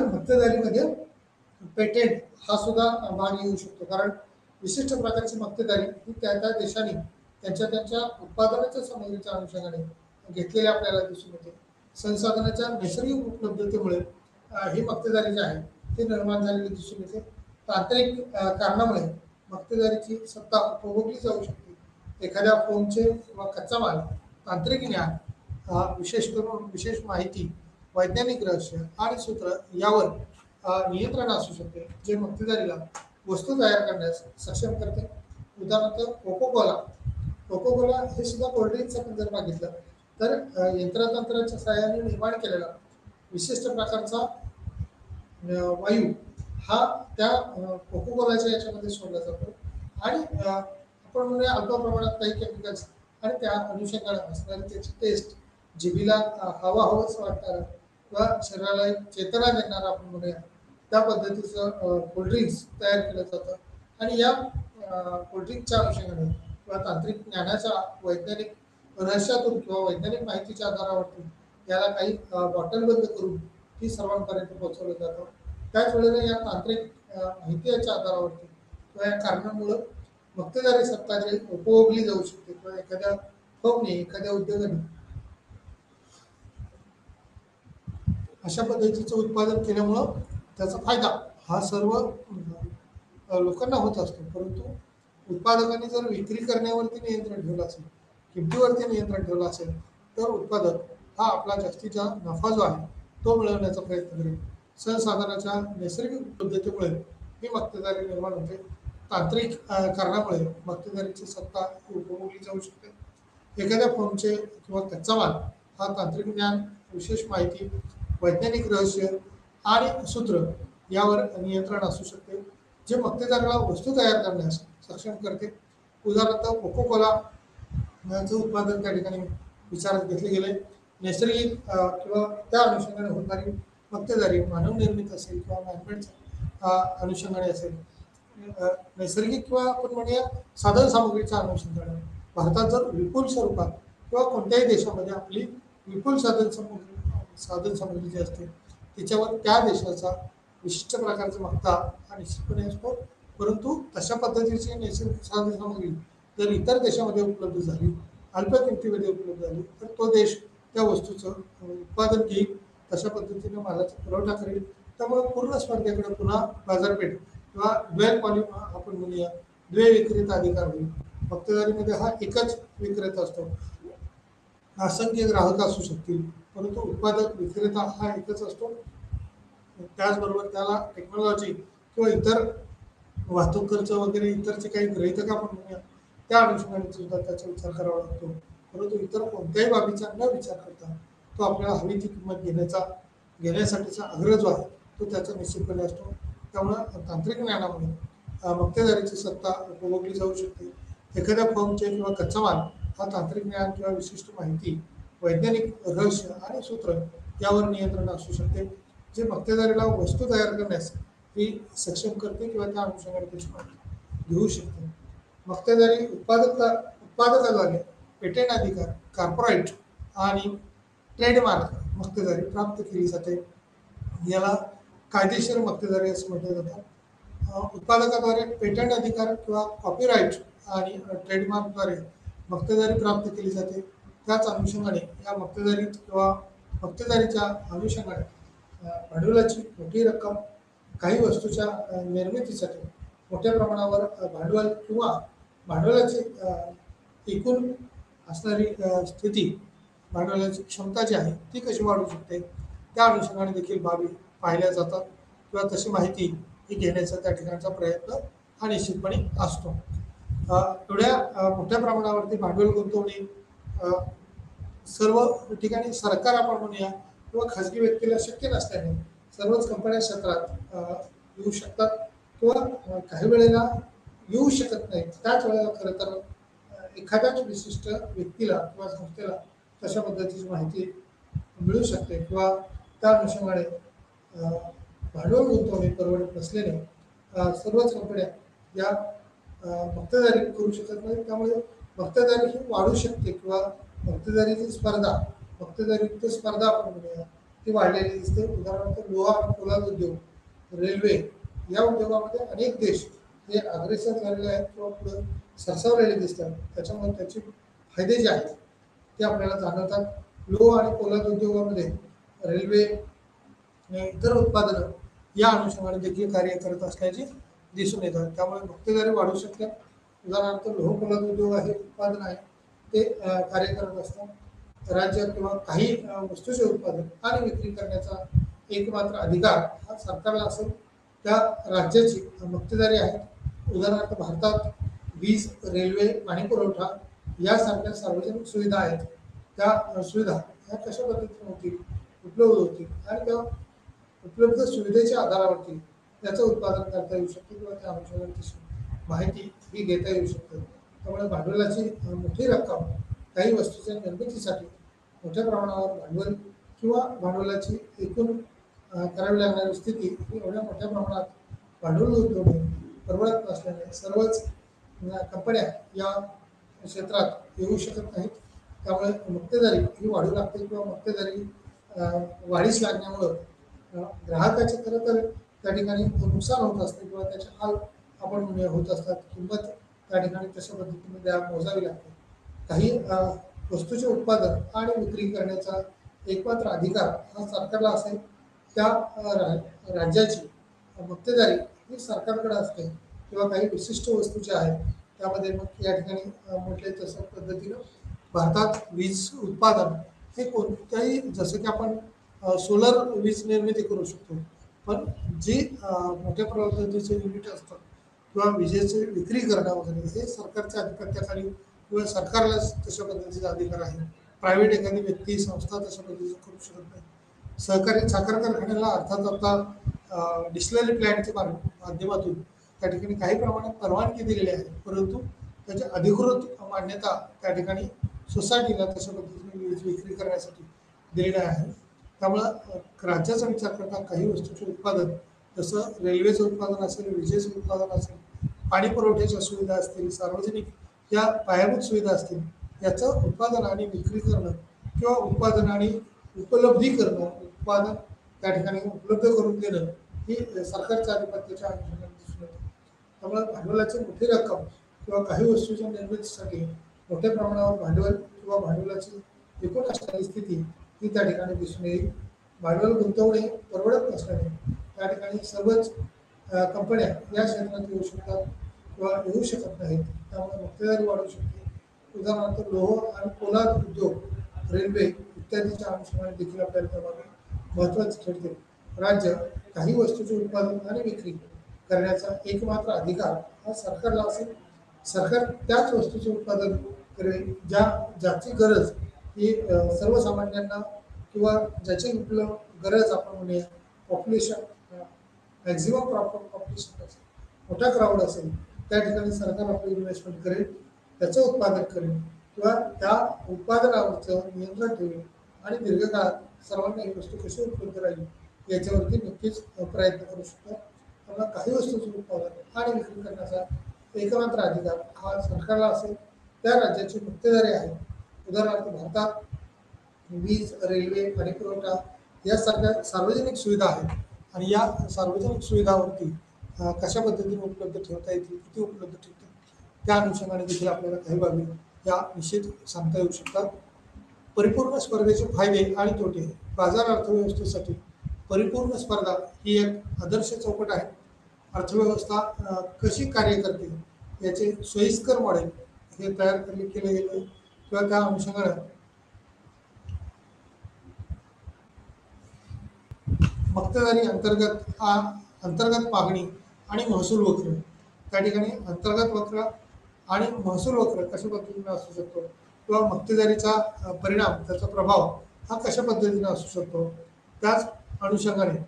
मक्तेदारीमध्ये पेटेंट हा सुद्धा भाग येऊ शकतो, कारण विशिष्ट प्रकारची मक्तेदारी ही त्या त्या देशाने त्यांच्या त्यांच्या उत्पादनाच्या सामग्रीच्या अनुषंगाने घेतलेले आपल्याला दिसून येते. संसाधनाच्या नैसर्गिक उपलब्धतेमुळे ही मक्तेदारी जी आहे ती निर्माण झालेली दिसून येते. तांत्रिक कारणामुळे मक्तेदारीची सत्ता उपभोगली जाऊ शकते. एखाद्या फर्मचे किंवा कच्चा माल, तांत्रिक ज्ञान, विशेष करून विशेष माहिती, वैज्ञानिक रहस्य आणि सूत्र यावर नियंत्रण असू शकते, जे मक्तेदारीला वस्तू तयार करण्यास सक्षम करते. उदाहरणार्थ कोको कोला हे सुद्धा कोल्ड्रिंकचा पण जर बघितलं तर यंत्रतंत्राच्या सहाय्याने निर्माण केलेला विशिष्ट प्रकारचा वायू हा त्या कोको कोलाच्या याच्यामध्ये सोडला जातो आणि आपण म्हणूया अल्प प्रमाणात काही केमिकल्स आणि त्या अनुषंगाने असणारी त्याची टेस्ट जिभेला हवा हवंच वाटणार किंवा शरीराला एक चेतना देणार आपण म्हणूया त्या पद्धतीचं कोल्ड्रिंक्स तयार केलं जातं. आणि या कोल्ड्रिंकच्या अनुषंगाने किंवा तांत्रिक ज्ञानाच्या वैज्ञानिक रहस्यातून किंवा वैज्ञानिक माहितीच्या आधारावरती याला काही बॉटलबंद करून ती सर्वांपर्यंत पोहोचवलं जातं. त्याच वेळेला या तांत्रिक माहितीच्या आधारावरती किंवा या कारणामुळं मक्तेदारी सत्ता जी उपभोगली जाऊ शकते किंवा एखाद्या फर्मने एखाद्या उद्योगाने अशा पद्धतीचं उत्पादन केल्यामुळं त्याचा फायदा हा सर्व लोकांना होत असतो. परंतु उत्पादकांनी जर विक्री करण्यावरती नियंत्रण ठेवलं असेल, किमतीवरती नियंत्रण ठेवलं असेल, तर उत्पादक हा आपला जास्तीचा नफा जो आहे तो मिळवण्याचा प्रयत्न करेल. संसाधनाच्या नैसर्गिक उपलब्धतेमुळे ही मक्तेदारी निर्माण होते. तांत्रिक कारणामुळे मक्तेदारीची सत्ता उपभोगली जाऊ शकते. एखाद्या फर्मचे किंवा कच्चा माल हा तांत्रिक ज्ञान, विशेष माहिती, वैज्ञानिक रहस्य आणि सूत्र यावर नियंत्रण असू शकते, जे मक्तेदाराला वस्तू तयार करण्यास सक्षम करते. उदाहरणार्थ कोको कोला यांचं उत्पादन त्या ठिकाणी विचारात घेतले गेले. नैसर्गिक किंवा त्या अनुषंगाने होणारी मक्तेदारी मानवनिर्मित असेल किंवा मॅनमेडच्या अनुषंगाने असेल, नैसर्गिक किंवा आपण म्हणूया साधन सामग्रीच्या अनुषंगाने भारतात जर विपुल स्वरूपात किंवा कोणत्याही देशामध्ये आपली विपुल साधन सामग्री जी असते त्याच्यावर त्या देशाचा विशिष्ट प्रकारचा मक्ता हा निश्चितपणे असतो. परंतु तशा पद्धतीची नैसर्गिक साधन सामग्री जर इतर देशामध्ये उपलब्ध झाली, अल्प किमतीमध्ये उपलब्ध झाली, तर तो देश त्या वस्तूचं उत्पादन घेईल, तशा पद्धतीने मालाचा पुरवठा करेल. त्यामुळे पूर्ण स्पर्धेकडे पुन्हा बाजारपेठ किंवा आपण म्हणूया द्वे विक्रेता अधिकार होईल. मक्तेदारीमध्ये हा एकच विक्रेता असतो, असंख्य ग्राहक असू शकतील, परंतु उत्पादक विक्रेता हा एकच असतो. त्याचबरोबर त्याला टेक्नॉलॉजी किंवा इतर वाहतूक खर्च वगैरे इतरचे काही गृहीतक आपण म्हणूया त्या अनुषंगाने सुद्धा त्याचा विचार करावा लागतो. परंतु इतर कोणत्याही बाबीचा न विचार करता तो आपल्याला हवी ती किंमत घेण्यासाठीचा आग्रह जो आहे तो त्याचा निश्चितपणे असतो. त्यामुळं तांत्रिक ज्ञानामुळे मक्तेदारीची सत्ता उपभोगली जाऊ शकते. एखाद्या फर्मचे किंवा कच्चा माल हा तांत्रिक ज्ञान किंवा विशिष्ट माहिती, वैज्ञानिक रहस्य आणि सूत्र यावर नियंत्रण असू शकते, जे मक्तेदारीला वस्तू तयार करण्यास ती सक्षम करते किंवा त्या अनुषंगाने त्याची माहिती घेऊ शकते. मक्तेदारी उत्पादकाद्वारे पेटंट अधिकार, कॉर्पोरेट आणि ट्रेडमार्क मक्तेदारी प्राप्त केली जाते. याला कायदेशीर मक्तेदारी असं म्हटलं जातं. उत्पादकाद्वारे पेटंट अधिकार किंवा कॉपीराईट आणि ट्रेडमार्कद्वारे मक्तेदारी प्राप्त केली जाते. त्याच अनुषंगाने या मक्तेदारीत किंवा मक्तेदारीच्या अनुषंगाने भांडवलाची मोठी रक्कम, काही वस्तूच्या निर्मितीसाठी मोठ्या प्रमाणावर भांडवल किंवा भांडवलाची एकूण असणारी स्थिती, भांडवलाची क्षमता जी आहे ती कशी वाढू शकते त्या अनुषंगाने देखील बाबी पाहिल्या जातात किंवा तशी माहिती ही घेण्याचा त्या ठिकाणचा प्रयत्न हा निश्चितपणे असतो. एवढ्या मोठ्या प्रमाणावरती भांडवल गुंतवणे सर्व ठिकाणी सरकार आपण म्हणूया किंवा खाजगी व्यक्तीला शक्य नसल्याने सर्वच कंपन्या क्षेत्रात येऊ शकतात किंवा काही वेळेला येऊ शकत नाहीत. त्याच वेळेला खरं तर एखाद्याच विशिष्ट व्यक्तीला किंवा संस्थेला तशा पद्धतीची माहिती मिळू शकते किंवा त्या अनुषंगाने भांडवल गुंतवणे परवडत नसल्याने सर्वच कंपन्या या मक्तेदारी करू शकत नाहीत. त्यामुळे मक्तेदारी ही वाढू शकते किंवा मक्तेदारीची मक्तेदारीयुक्त स्पर्धा आपण म्हणूया ती वाढलेली दिसते. उदाहरणार्थ लोहा आणि पोलाद उद्योग, रेल्वे या उद्योगामध्ये अनेक देश हे अग्रेसर झालेले आहेत किंवा पुढे सरसावलेले दिसतात, त्याच्यामुळे त्याचे फायदे जे आहेत ते आपल्याला जाणवतात. लोह आणि पोलाद उद्योगामध्ये रेल्वे आणि इतर उत्पादनं या अनुषंगाने देखील कार्य करत असल्याचे दिसून येतात. त्यामुळे मक्तेदारी वाढू शकते. उदाहरणार्थ लोह पोलाद उद्योग हे उत्पादन आहे ते कार्य करत असतात. राज्य किंवा काही वस्तूचे उत्पादन आणि विक्री करण्याचा एकमात्र अधिकार हा सरकारला असेल. त्या राज्याची मक्तेदारी आहे. उदाहरणार्थ भारतात वीज, रेल्वे, पाणी पुरवठा यासारख्या सार्वजनिक सुविधा आहेत. त्या सुविधा ह्या कशा पद्धतीने होतील, उपलब्ध होतील आणि त्या उपलब्ध सुविधेच्या आधारावरती त्याचं उत्पादन करता येऊ शकते किंवा त्या अनुषंगाने माहिती ही घेता येऊ शकते. त्यामुळे भांडवलाची मोठी रक्कम काही वस्तूंच्या निर्मितीसाठी मोठ्या प्रमाणावर भांडवल किंवा भांडवलाची एकूण करावी लागणारी स्थिती ही एवढ्या मोठ्या प्रमाणात भांडवल उद्योगे परवडत नसल्याने सर्वच कंपन्या या क्षेत्रात येऊ शकत नाहीत. त्यामुळे मक्तेदारी ही वाढू लागते किंवा मक्तेदारी वाढीस लागण्यामुळं ग्राहकाचे खरं तर त्या ठिकाणी नुकसान होत असते किंवा त्याचे हाल आपण होत असतात. किंमत त्या ठिकाणी तशा पद्धतीने मोजावी लागते. काही वस्तूचे उत्पादन आणि विक्री करण्याचा एकमात्र अधिकार हा सरकारला असेल. त्या राज्याची मक्तेदारी ही सरकारकडे असते किंवा काही विशिष्ट वस्तू ज्या आहेत त्यामध्ये मग या ठिकाणी म्हटले तसं पद्धतीनं भारतात वीज उत्पादन हे कोणत्याही, जसं की आपण सोलर वीज निर्मिती करू शकतो, पण जी मोठ्या पद्धतीचे युनिट असतात किंवा विजेचे विक्री करणं वगैरे हे सरकारच्या अधिपत्याखाली किंवा सरकारलाच तशा पद्धतीचा अधिकार आहे. प्रायव्हेट एखादी व्यक्ती, संस्था तशा पद्धतीचं करू शकत नाही. सहकारी साखर कारखान्याला अर्थात आता डिस्टिलरी प्लॅन्टच्या माध्यमातून त्या ठिकाणी काही प्रमाणात परवानगी दिलेली आहे, परंतु त्याची अधिकृत मान्यता त्या ठिकाणी सोसायटीला तशा पद्धतीने वीज विक्री करण्यासाठी दिलेली आहे. त्यामुळं राज्याचा विचार करता काही वस्तूचे उत्पादन, जसं रेल्वेचं उत्पादन असेल, विजेचं उत्पादन असेल, पाणी पुरवठ्याच्या सुविधा असतील, सार्वजनिक या पायाभूत सुविधा असतील, याचं उत्पादन आणि विक्री करणं किंवा उत्पादन आणि उपलब्धी करणं, उत्पादन त्या ठिकाणी उपलब्ध करून देणं ही सरकारच्या अधिपत्याच्या अनुषंगाने दिसून येतं. त्यामुळे भांडवलाची मोठी रक्कम किंवा काही वस्तूच्या निर्मितीसाठी मोठ्या प्रमाणावर भांडवल किंवा भांडवलाची एकूण असणारी स्थिती ही त्या ठिकाणी दिसून येईल. भांडवल गुंतवणे परवडत नसल्याने त्या ठिकाणी सर्वच कंपन्या या क्षेत्रात येऊ शकतात किंवा येऊ शकत नाहीत. त्यामुळे मक्तेदारी वाढू शकते. उदाहरणार्थ लोह आणि पोलाद उद्योग, रेल्वे इत्यादीच्या अनुषंगाने देखील आपल्याला त्यामध्ये महत्त्वाचे ठरते. राज्य काही वस्तूचे उत्पादन आणि विक्री करण्याचा एकमात्र अधिकार हा सरकारला असेल. सरकार त्याच वस्तूचे उत्पादन करेल ज्याची गरज ही सर्वसामान्यांना किंवा ज्याची गरज आपण म्हणूया पॉप्युलेशन, मॅक्झिमम पॉप्युलेशन असेल, मोठा क्राऊड असेल, त्या ठिकाणी सरकार आपलं इन्व्हेस्टमेंट करेल, त्याचं उत्पादन करेल किंवा त्या उत्पादनावरचं नियंत्रण ठेवेल आणि दीर्घकाळात सर्वांना ही वस्तू कशी उपलब्ध राहील याच्यावरती नक्कीच प्रयत्न करू शकतात. त्यामुळे काही वस्तूचे उत्पादन आणि विक्री करण्याचा एकमात्र अधिकार हा सरकारला असेल. त्या राज्याची मक्तेदारी आहे. उदाहरणार्थ भारतात वीज, रेल्वे, पाणी पुरवठा यासारख्या सार्वजनिक सुविधा आहेत आणि या सार्वजनिक सुविधावरती कशा पद्धतीने उपलब्ध ठेवता येतील, किती उपलब्ध ठेवतील, त्या अनुषंगाने देखील आपल्याला काही बाबी या निश्चित सांगता येऊ शकतात. परिपूर्ण स्पर्धेचे फायदे आणि तोटे. बाजार अर्थव्यवस्थेसाठी परिपूर्ण स्पर्धा ही एक आदर्श चौकट आहे. अर्थव्यवस्था कशी कार्य करते याचे सोयीस्कर मॉडेल हे तयार केले गेले किंवा त्या अनुषंगाने मक्तेदारी अंतर्गत मागणी आणि महसूल वक्र. त्या ठिकाणी अंतर्गत वक्र आणि महसूल वक्र कशा पद्धतीने असू शकतो किंवा मक्तेदारीचा परिणाम, त्याचा प्रभाव हा कशा पद्धतीने असू शकतो. त्याच अनुषंगाने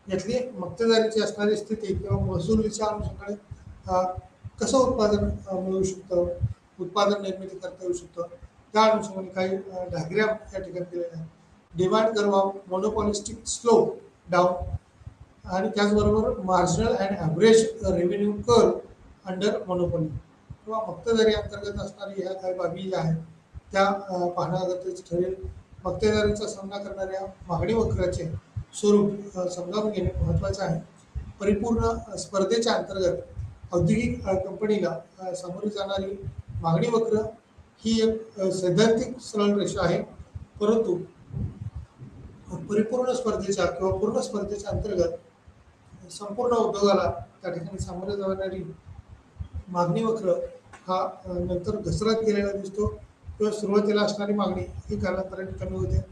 यातली मक्तेदारीची असणारी स्थिती किंवा महसुलीच्या अनुषंगाने कसं उत्पादन मिळू शकतं, उत्पादन निर्मिती करता येऊ शकतं, त्या अनुषंगाने काही डायग्राम या ठिकाणी दिलेल्या आहेत. Demand curve, monopolistic slow down आणि त्याचबरोबर marginal and average revenue curve under monopoly किंवा मक्तेदारी अंतर्गत असणारी ह्या काही बाबी ज्या आहेत त्या पाहणं गरजेचं ठरेल. मक्तेदारीचा सामना करणाऱ्या मागणी वक्राचे स्वरूप समजावून घेणे महत्त्वाचे आहे. परिपूर्ण स्पर्धेच्या अंतर्गत औद्योगिक कंपनीला सामोरी जाणारी मागणी वक्र ही एक सैद्धांतिक सरळ रेषा आहे, परंतु परिपूर्ण स्पर्धेच्या किंवा पूर्ण स्पर्धेच्या अंतर्गत संपूर्ण उद्योगाला त्या ठिकाणी सामोरे जाणारी मागणी वक्र हा नंतर घसरत गेलेला दिसतो किंवा सुरुवातीला असणारी मागणी ही कालांतराने कमी होते.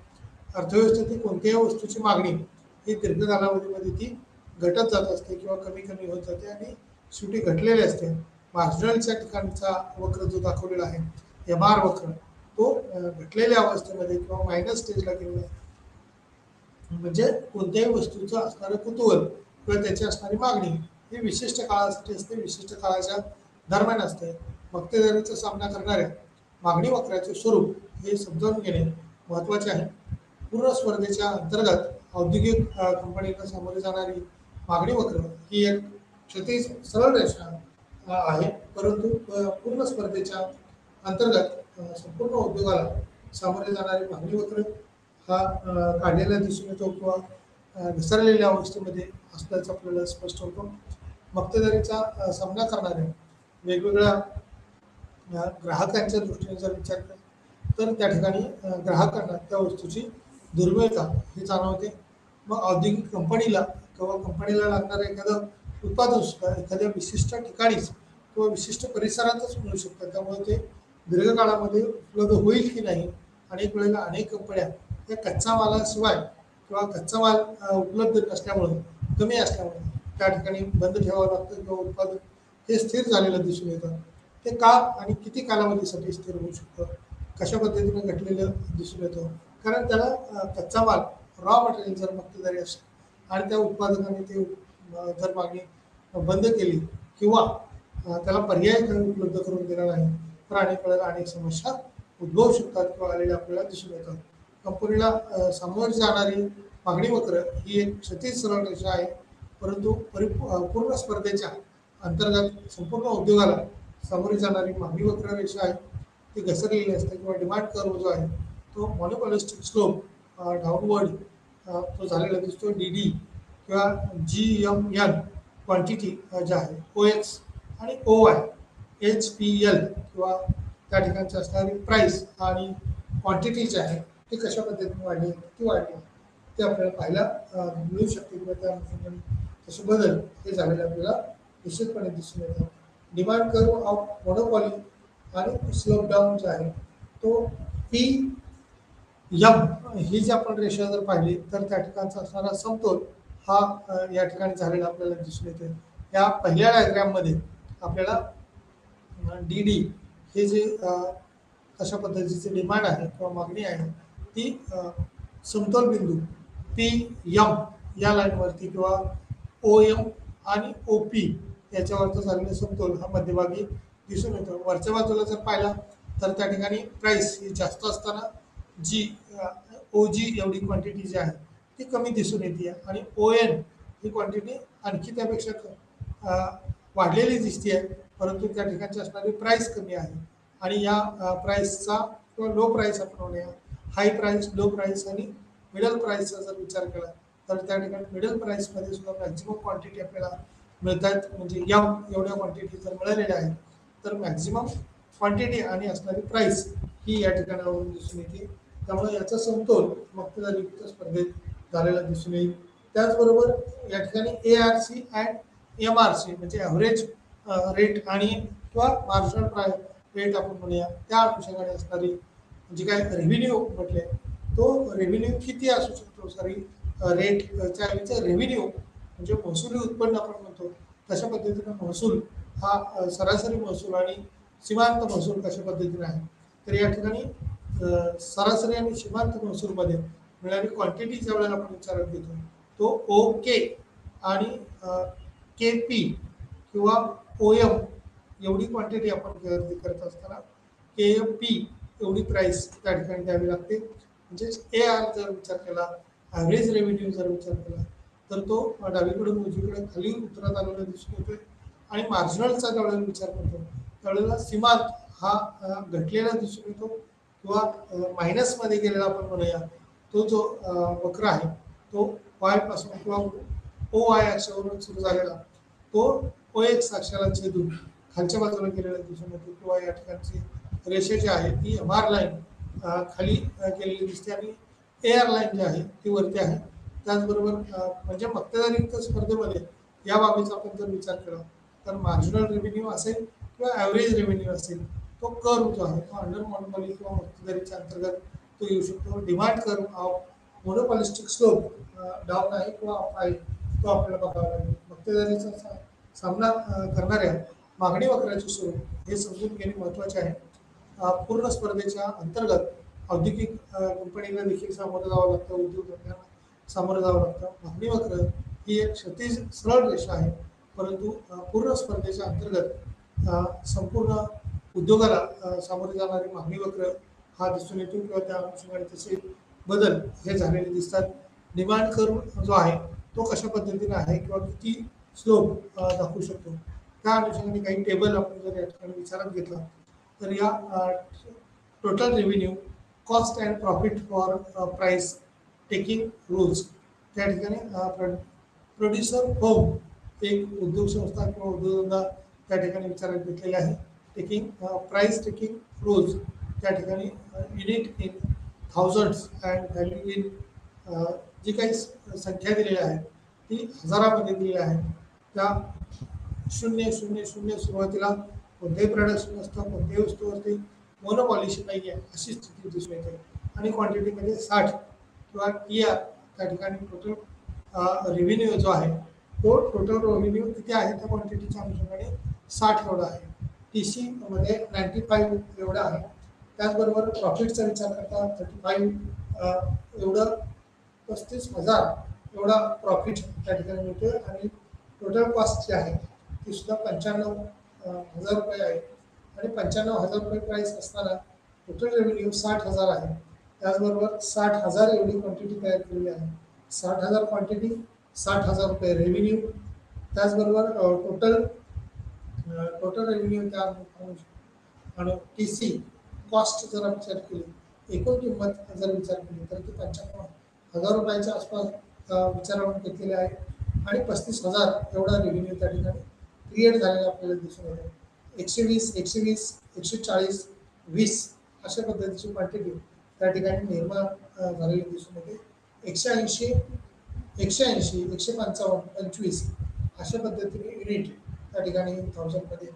अर्थव्यवस्थेतील कोणत्याही वस्तूची मागणी ही दीर्घ कालावधीमध्ये ती घटत जात असते किंवा कमी कमी होत जाते आणि शेवटी घटलेली असते. मार्जिनलच्या ठिकाणचा वक्र जो दाखवलेला आहे MR वक्र, तो घटलेल्या अवस्थेमध्ये किंवा मायनस स्टेजला गेलेला आहे. म्हणजे कोणत्याही वस्तूचं असणारं कुतूहल किंवा त्याची असणारी मागणी ही विशिष्ट काळासाठी असते, विशिष्ट काळाच्या दरम्यान असते. मक्तेदारीचा सामना करणाऱ्या मागणी वक्राचे स्वरूप हे समजावून घेणे महत्त्वाचे आहे. पूर्ण स्पर्धेच्या अंतर्गत औद्योगिक कंपनीला सामोरे जाणारी मागणी वक्र ही एक क्षैतिज सरळ रेषा आहे, परंतु पूर्ण स्पर्धेच्या अंतर्गत संपूर्ण उद्योगाला सामोरे जाणारी मागणी वक्र हा काढलेला दिसून येतो किंवा घसरलेल्या अवस्थेमध्ये असल्याचं आपल्याला स्पष्ट होतो. मक्तेदारीचा सामना करणाऱ्या वेगवेगळ्या ग्राहकांच्या दृष्टीने जर विचार केला तर त्या ठिकाणी ग्राहकांना त्या वस्तूची दुर्मिळता ही जाणवते. मग औद्योगिक कंपनीला किंवा कंपनीला लागणारं एखादं उत्पादन सुद्धा एखाद्या विशिष्ट ठिकाणीच किंवा विशिष्ट परिसरातच मिळू शकतं, त्यामुळे ते दीर्घकाळामध्ये उपलब्ध होईल की नाही. अनेक वेळेला अनेक कंपन्या या कच्चा मालाशिवाय किंवा कच्चा माल उपलब्ध नसल्यामुळे, कमी असल्यामुळे त्या ठिकाणी बंद ठेवावं लागतं किंवा उत्पादन हे स्थिर झालेलं दिसून येतं. ते का आणि किती कालावधीसाठी स्थिर होऊ शकतं, कशा पद्धतीने घटलेलं दिसून येतं, कारण त्याला कच्चा माल रॉ मटेरियल जर मक्तेदारी असेल आणि त्या उत्पादकाने ते जर मागणी बंद केली किंवा त्याला पर्याय उपलब्ध करून दिला नाही तर अनेक वेळेला अनेक समस्या उद्भवू शकतात किंवा आलेल्या आपल्याला दिसून येतात. कंपनीला सामोरी जाणारी मागणी वक्र ही एक क्षैतिज सरळ रेषा आहे, परंतु पूर्ण स्पर्धेच्या अंतर्गत संपूर्ण उद्योगाला सामोरी जाणारी मागणी वक्र रेषा आहे, ती घसरलेली असते किंवा डिमांड कर्व जो आहे तो मॉनोपॉलिस्टिक स्लोप डाऊनवर्ड तो झालेला दिसतो. DD किंवा GMN क्वांटिटी ज्या आहे OX आणि OY HPL किंवा त्या ठिकाणची असणारी प्राईस आणि क्वांटिटी जी आहे ती कशा पद्धतीने वाढली, किती वाढली ते आपल्याला पाहायला मिळू शकते किंवा त्या तसे बदल हे झालेले आपल्याला निश्चितपणे दिसून येतात. डिमांड कर्व ऑफ मोनोपॉली आणि स्लोप डाऊन जे आहे तो PM ही जी आपण रेषा जर पाहिली तर त्या ठिकाणचा असणारा समतोल हा या ठिकाणी झालेला आपल्याला दिसून येते. या पहिल्या डायग्राममध्ये आपल्याला DD हे जे अशा पद्धतीची डिमांड आहे किंवा मागणी आहे ती समतोल बिंदू PM या लाईनवरती किंवा OM आणि OP याच्यावरचा झालेला समतोल हा मध्यभागी दिसून येतो. वरच्या बाजूला जर पाहिला तर त्या ठिकाणी प्राइस ही जास्त असताना OG एवढी क्वांटिटी जी आहे ती कमी दिसून येते आणि ON ही क्वांटिटी आणखी त्यापेक्षा वाढलेली दिसते आहे, परंतु त्या ठिकाणची असणारी प्राइस कमी आहे. आणि या प्राइसचा किंवा लो प्राइस आपण म्हणूया हाय प्राइस, लो प्राइस आणि मिडल प्राइसचा जर विचार केला तर त्या ठिकाणी मिडल प्राइसमध्ये सुद्धा मॅक्झिमम क्वांटिटी आपल्याला मिळतात. म्हणजे एवढ्या क्वांटिटी जर मिळालेल्या आहेत तर मॅक्झिमम क्वांटिटी आणि असणारी प्राइस ही या ठिकाणावरून दिसून येते. त्यामुळे याचा समतोल मक्तेदारीयुक्त स्पर्धेत झालेला दिसून येईल. त्याचबरोबर या ठिकाणी ARC अँड MRC म्हणजे ॲव्हरेज रेट आणि किंवा मार्जिनल रेट आपण म्हणूया त्या अनुषंगाने असणारी जी काय रेव्हेन्यू म्हटले तो रेव्हेन्यू किती असू शकतो. रेटच्या ऐवजी रेव्हेन्यू म्हणजे महसुली उत्पन्न आपण म्हणतो तशा पद्धतीने महसूल हा सरासरी महसूल आणि सीमांत महसूल कशा पद्धतीने आहे. तर या ठिकाणी सरासरी आणि सीमांत महसूलमध्ये मिळणारी क्वांटिटी ज्या वेळेला आपण विचारात घेतो तो OK आणि KP किंवा OM एवढी क्वांटिटी आपण खरेदी करत असताना KP एवढी प्राइस त्या ठिकाणी द्यावी लागते. म्हणजेच AR जर विचार केला, ॲव्हरेज रेव्हेन्यू जर विचार केला तर तो डावीकडून उजवीकडे खाली उतरत आलेला दिसून येतोय. आणि मार्जिनलचा ज्यावेळेला विचार करतो त्यावेळेला सीमांत हा घटलेला दिसून येतो किंवा मायनसमध्ये गेलेला आपण म्हणूया. तो जो वक्र आहे तो Y पासून किंवा OY अक्षावरून सुरू झालेला तो OX अक्षराला छेदून खालच्या बाजूला गेलेलं दिसून येते, किंवा या ठिकाणची रेषा जी आहे ती MR लाईन खाली गेलेली दिसते आणि AR लाईन जी आहे ती वरती आहे. त्याचबरोबर म्हणजे मक्तेदारी स्पर्धेमध्ये या बाबीचा आपण जर विचार केला तर मार्जिनल रेव्हेन्यू असेल किंवा ॲव्हरेज रेव्हेन्यू असेल, तो कर्व जो आहे तो अंडर मोनोपॉली किंवा मक्तेदारीच्या अंतर्गत तो येऊ शकतो. Demand curve of monopolistic slope down आहे किंवा अप आहे, तो आपल्याला बघावा लागेल. मक्तेदारीचा सामना करणाऱ्या मागणी वक्राचे स्वरूप हे समजून घेणे महत्त्वाचे आहे. पूर्ण स्पर्धेच्या अंतर्गत औद्योगिक कंपनीला देखील सामोरं जावं लागतं, उद्योगधंद्यांना सामोरं जावं लागतं. मागणी वक्र ही एक क्षैतिज सरळ रेषा आहे, परंतु पूर्ण स्पर्धेच्या अंतर्गत संपूर्ण उद्योगाला सामोरे जाणारी मागणी वक्र हा दिसून येतो, किंवा त्या अनुषंगाने तसे बदल हे झालेले दिसतात. डिमांड कर्व जो आहे तो कशा पद्धतीने आहे किंवा किती स्लोप दाखवू शकतो, त्या अनुषंगाने काही टेबल आपण जर या ठिकाणी विचारात घेतला तर या total revenue, cost and profit for price taking rules, त्या ठिकाणी प्रोड्युसर होम एक उद्योग संस्था किंवा उद्योगधंदा त्या ठिकाणी विचारात घेतलेला आहे. टेकिंग प्राइस टेकिंग रूल्स त्या ठिकाणी unit in thousands and value in जी काही संख्या दिलेल्या आहेत ती हजारामध्ये दिलेली आहे. त्या 000 सुरुवातीला कोणतेही प्रोडक्शन नसतं, कोणत्याही वस्तूवरती मोनोपॉलिशी नाही आहे अशी स्थिती दिसून येते. आणि क्वांटिटीमध्ये 60 किंवा TR त्या ठिकाणी टोटल रेव्हेन्यू जो आहे तो टोटल रेव्हेन्यू किती आहे त्या क्वांटिटीच्या अनुषंगाने 60 एवढा आहे. TC मध्ये 95 एवढा आहे. त्याचबरोबर प्रॉफिटचा विचार करता 35 एवढं 35,000 एवढा प्रॉफिट त्या ठिकाणी मिळतो. आणि टोटल कॉस्ट जी आहे ती सुद्धा 95,000 रुपये आहे. आणि 95,000 रुपये प्राईस असताना टोटल रेव्हेन्यू 60,000 आहे. त्याचबरोबर 60,000 एवढी क्वांटिटी तयार केलेली आहे. 60,000 क्वांटिटी, 60,000 रुपये रेव्हेन्यू. त्याचबरोबर टोटल रेव्हेन्यू त्या आणि TC कॉस्ट जर विचार केली, एकूण किंमत जर विचार केली तर ती 95,000 रुपयाच्या आसपास विचारावर घेतलेले आहे. आणि 35,000 एवढा रेव्हेन्यू त्या ठिकाणी क्रिएट झालेला आपल्याला दिसून येतो. 120, 120, 140, 20 अशा पद्धतीची क्वांटिटी त्या ठिकाणी निर्माण झालेली दिसून येते. 180, 180, 155, 25 अशा पद्धतीने युनिट त्या ठिकाणी 1000मध्ये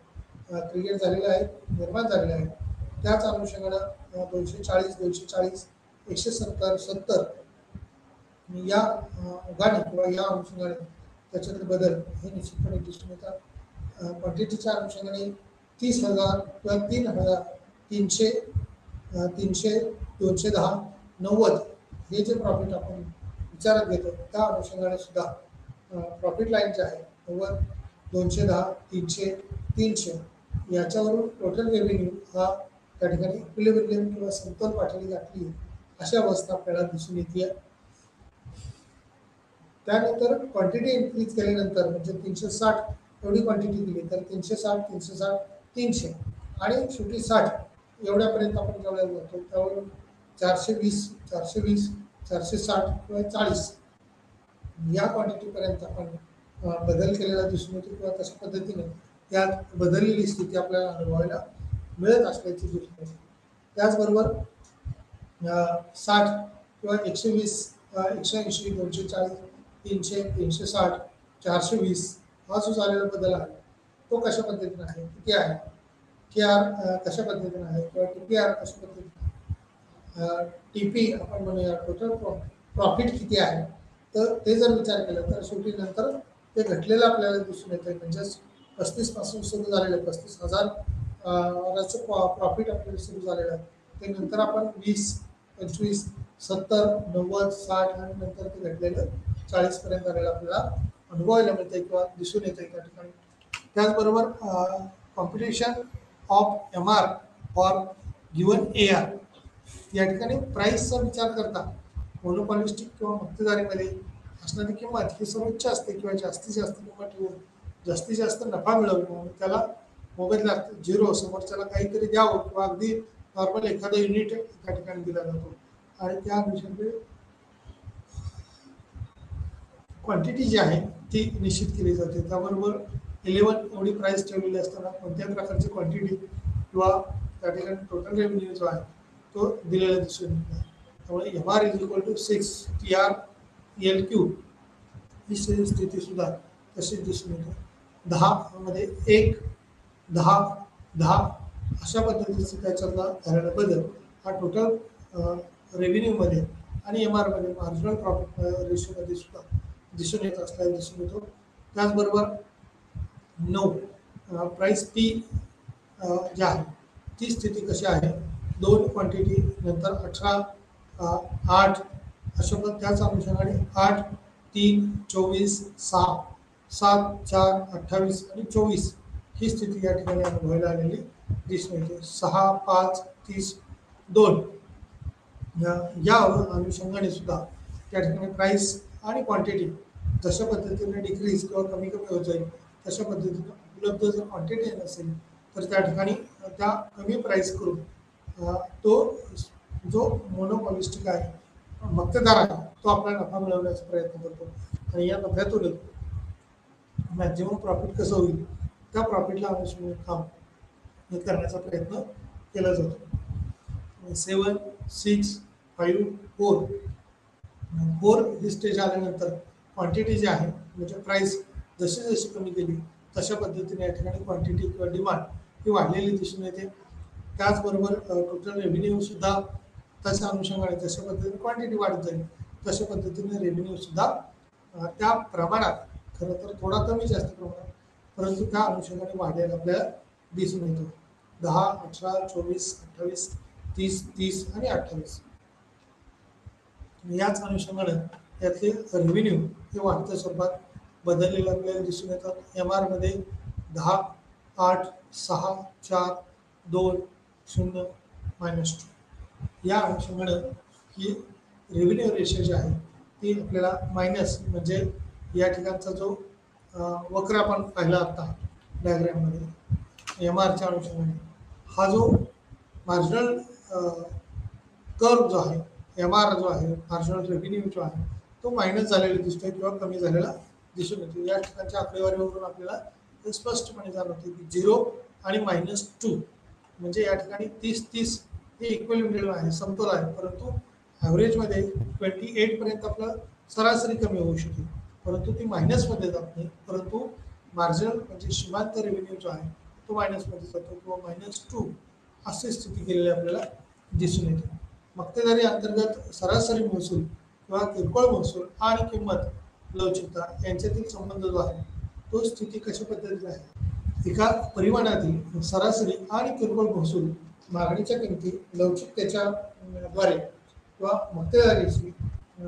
क्रिएट झालेलं आहे, निर्माण झालेलं आहे. त्याच अनुषंगानं 240, 240, 170, 70 या गाणी किंवा या अनुषंगाने त्याच्यातले बदल हे निश्चितपणे दिसून येतात. क्वांटिटीच्या अनुषंगाने 30,000 किंवा 3,000, 300, 300, 210, 90 हे जे प्रॉफिट आपण विचारात घेतो त्या अनुषंगाने सुद्धा प्रॉफिट लाईन जे आहे 90, 210, 300, 300 याच्यावरून टोटल रेव्हेन्यू हा त्या ठिकाणी इक्विलिब्रियम किंवा समतोल पातळी गाठली अशा अवस्था आपल्याला दिसून येते. त्यानंतर क्वांटिटी इन्क्रीज केल्यानंतर म्हणजे 360 एवढी क्वांटिटी दिली तर 360, 360, 300 आणि शेवटी 60 एवढ्यापर्यंत आपण जेवढ्या जातो त्यावरून 420, 420, 460 किंवा 40 या क्वांटिटीपर्यंत आपण बदल केलेला दिसून येतो, किंवा तशा पद्धतीने यात बदललेली स्थिती आपल्याला अनुभवायला मिळत असल्याची दिसून येते. त्याचबरोबर 60 किंवा 120, 180, 240, 300, 360, 420 हा जो झालेला बदल आहे तो कशा पद्धतीने आहे, किती आहे, TR कशा पद्धतीने आहे किंवा TPR कशा पद्धतीने, TP आपण म्हणूया टोटल प्रॉफिट किती आहे, तर ते जर विचार केला तर शेवटी नंतर ते घटलेलं आपल्याला दिसून येतं. म्हणजेच 35 पासून सुरू झालेलं 35,000 प्रॉफिट आपल्याला सुरू झालेलं आहे. ते नंतर आपण 20, 25, 70, 90, 60 आणि नंतर ते घटलेलं 40 पर्यंत आलेलं आपल्याला अनुभवायला मिळते किंवा दिसून येते त्या ठिकाणी. त्याचबरोबर competition of MR for given AR या ठिकाणी प्राईसचा विचार करता मोनोपॉलिस्टिक किंवा मक्तेदारीमध्ये असणारी किंमत ही सर्वोच्च असते किंवा जास्तीत जास्त किंमत ठेवून जास्तीत जास्त नफा मिळवणं, त्याला मोबदला 0 समोरच्याला काहीतरी द्यावं किंवा अगदी नॉर्मल एखादा युनिट त्या ठिकाणी दिला जातो. आणि त्या अनुषंगाने क्वांटिटी जी आहे ती निश्चित केली जाते. त्याबरोबर 11 एवढी प्राइस ठेवलेली असताना कोणत्याही प्रकारची क्वांटिटी किंवा त्या ठिकाणी टोटल रेव्हेन्यू जो आहे तो दिलेला दिसून येत नाही. त्यामुळे MR is equal to 6 TRLQ ही स्थिती सुद्धा तशीच दिसून येते. 10 मध्ये 1 10 10 अशा पद्धतीचा त्याच्यातला झालेला बदल हा टोटल रेव्हेन्यूमध्ये आणि MR मध्ये मार्जिनल प्रॉफिट रेशोमध्ये सुद्धा दिसून येत असल्याला दिसून येतो. त्याचबरोबर 9 प्राइस पी जी आहे ती स्थिती कशी आहे, 2 क्वांटिटी नंतर 18 8 अशा त्याच अनुषंगाने 8 3 24 6 7 4 28 आणि 24 ही स्थिती या ठिकाणी अनुभवायला आलेली दिसून येते. 6 5 30 2 या अनुषंगाने सुद्धा त्या ठिकाणी प्राइस आणि क्वांटिटी जशा पद्धतीने डिक्रीज किंवा कमी कमी होत जाईल तशा पद्धतीने उपलब्ध जर क्वांटिटी नसेल तर त्या ठिकाणी त्या कमी प्राइस करून तो जो मोनोपॉलिस्टिक आहे मक्तेदार आहे तो आपला नफा मिळवण्याचा प्रयत्न करतो आणि या नफ्यातून मॅक्झिमम प्रॉफिट कसं होईल त्या प्रॉफिटला अनुसरून काम करण्याचा प्रयत्न केला जातो. 7 6 5 4 4 ही स्टेज आल्यानंतर क्वांटिटी जी आहे म्हणजे प्राइस जशी जशी कमी केली तशा पद्धतीने या ठिकाणी क्वांटिटी किंवा डिमांड ही वाढलेली दिसून येते. त्याचबरोबर टोटल रेव्हेन्यू सुद्धा त्याच्या अनुषंगाने जशा पद्धतीने क्वांटिटी वाढत जाईल तशा पद्धतीने रेव्हेन्यू सुद्धा त्या प्रमाणात खरं तर थोडा कमी जास्त प्रमाणात परंतु त्या अनुषंगाने वाढलेला आपल्याला दिसून येतो. 10 18 24 28 30 30 आणि 28 याच अनुषंगाने यातले रेव्हेन्यू हे वाढत्या स्वरूपात बदललेले आपल्याला दिसून येतात. MR मध्ये 10 8 6 4 2 0 -2 या अनुषंगाने ही रेव्हेन्यू रेशो जी आहे ती आपल्याला मायनस म्हणजे या ठिकाणचा जो वक्र आपण पाहिला आता डायग्राममध्ये MRच्या अनुषंगाने हा जो मार्जिनल कर्व जो आहे MR जो आहे मार्जिनल रेव्हेन्यू जो आहे तो मायनस झालेला दिसतोय किंवा कमी झालेला दिसून येतो. या ठिकाणच्या आकडेवारीवरून आपल्याला हे स्पष्टपणे जाणवते की 0 आणि -2 म्हणजे या ठिकाणी 30-30 हे इक्विलिब्रियम आहे, समतोल आहे, परंतु ॲव्हरेजमध्ये 28 पर्यंत आपलं सरासरी कमी होऊ शकेल परंतु ती मायनसमध्ये जात नाही. परंतु मार्जिनल म्हणजे सीमांत रेव्हेन्यू जो आहे तो मायनसमध्ये जातो किंवा -2 अशी स्थिती केलेली आपल्याला दिसून येते. मक्तेदारी अंतर्गत सरासरी महसूल किंवा किरकोळ महसूल आणि किंमत लवचिकता यांच्यातील संबंध जो आहे तो स्थिती कशा पद्धतीने आहे. एका परिमाणातील सरासरी आणि किरकोळ महसूल मागणीच्या किमती लवचिकतेच्या द्वारे किंवा मक्तेदारीशी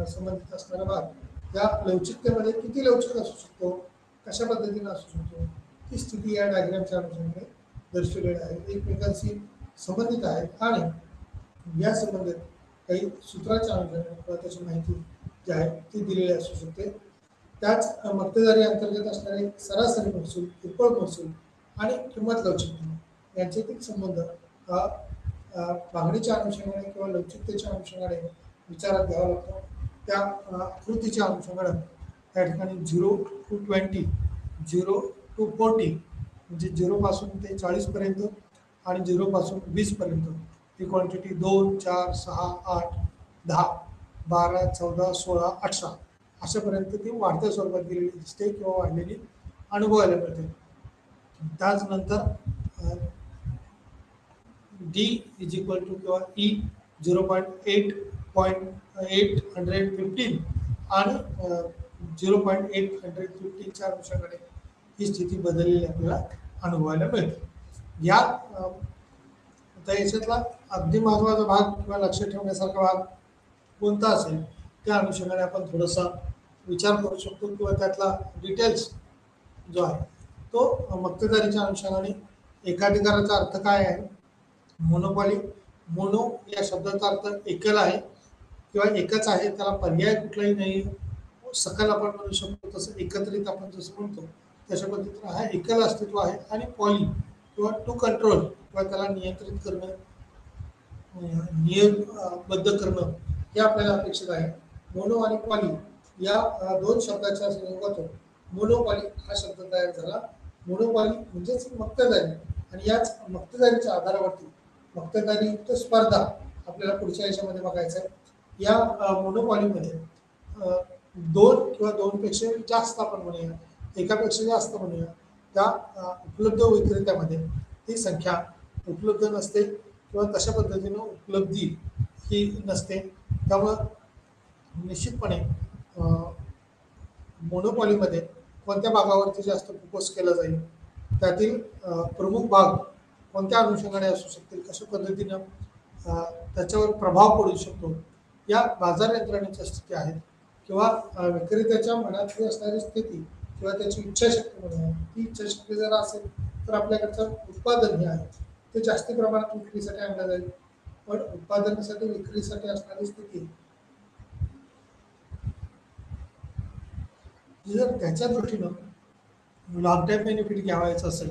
संबंधित असणारा भाग या लवचिकतेमध्ये किती लवचिक असू शकतो कशा पद्धतीने असू शकतो ती स्थिती या डायग्रामच्या अनुषंगाने दर्शवलेली आहे. एकमेकांशी संबंधित आहे आणि या संबंधित काही सूत्राच्या अनुषंगाने किंवा त्याची माहिती जी आहे ती दिलेली असू शकते. त्याच मक्तेदारी अंतर्गत असणारे सरासरी महसूल किरकोळ महसूल आणि किंमत लवचिकता यांच्यातील संबंध हा मागणीच्या अनुषंगाने किंवा लवचिकतेच्या अनुषंगाने विचारात घ्यावा लागतो. त्या आकृतीच्या अनुषंगाने त्या ठिकाणी 0 to 20 0 to 40 म्हणजे 0 पासून ते 40 पर्यंत आणि 0 पासून 20 पर्यंत ही क्वांटिटी 2 4 6 8 10 12 14 16 18 अशापर्यंत ती वाढत्या स्वरूपात गेलेली दिसते किंवा वाढलेली अनुभवायला मिळते. त्याचनंतर D इज इक्वल टू किंवा E 0.815 आणि 0.815च्या अनुषंगाने ही स्थिती बदललेली आपल्याला अनुभवायला मिळते. या आता याच्यातला अगदी महत्त्वाचा भाग किंवा लक्ष ठेवण्यासारखा भाग कोणता असेल त्या अनुषंगाने आपण थोडासा विचार करू शकतो किंवा त्यातला डिटेल्स जो आहे तो मक्तेदारीच्या अनुषंगाने एकाधिकाराचा अर्थ काय आहे. मोनोपॉली मोनो या शब्दाचा अर्थ एकल आहे किंवा एकच आहे त्याला पर्याय कुठलाही नाही. सकल आपण म्हणू शकतो तसं एकत्रित आपण जसं म्हणतो तशा पद्धतीने हा एकल अस्तित्व आहे. आणि पॉली किंवा टू कंट्रोल किंवा त्याला नियंत्रित करणं नियमबद्ध करणं हे आपल्याला अपेक्षित आहे. मोनो आणि पॉली या दोन शब्दाच्या संयोगातून मोनोपॉली हा शब्द तयार झाला मोनोपॉली म्हणजेच मक्तेदारी, आणि याच मक्तेदारीच्या आधारावरती मक्तेदारीयुक्त स्पर्धा आपल्याला पुढच्या याच्यामध्ये बघायचं आहे। या मोनोपॉलीमध्ये दोन किंवा दोनपेक्षा जास्त आपण म्हणूया, एकापेक्षा जास्त म्हणूया, त्या उपलब्ध विक्रेत्यामध्ये ती संख्या उपलब्ध नसते किंवा तशा पद्धतीनं उपलब्धी ही नसते। त्यामुळं निश्चितपणे मोनोपॉलीमध्ये कोणत्या भागावरती जास्त फोकस केला जाईल, त्यातील प्रमुख भाग कोणत्या अनुषंगाने असू शकतील, कशा पद्धतीनं त्याच्यावर प्रभाव पडू शकतो, या बाजार यंत्रणेच्या स्थिती आहेत किंवा विक्रेत्याच्या मनातली असणारी स्थिती किंवा त्याची इच्छाशक्ती म्हणून, ती इच्छाशक्ती जर असेल तर आपल्याकडचं उत्पादन हे आहे ते जास्ती प्रमाणात विक्रीसाठी आणलं जाईल। पण उत्पादनासाठी विक्रीसाठी असणारी स्थिती जर त्याच्या दृष्टीनं लॉंग टाईम बेनिफिट घ्यावायचं असेल,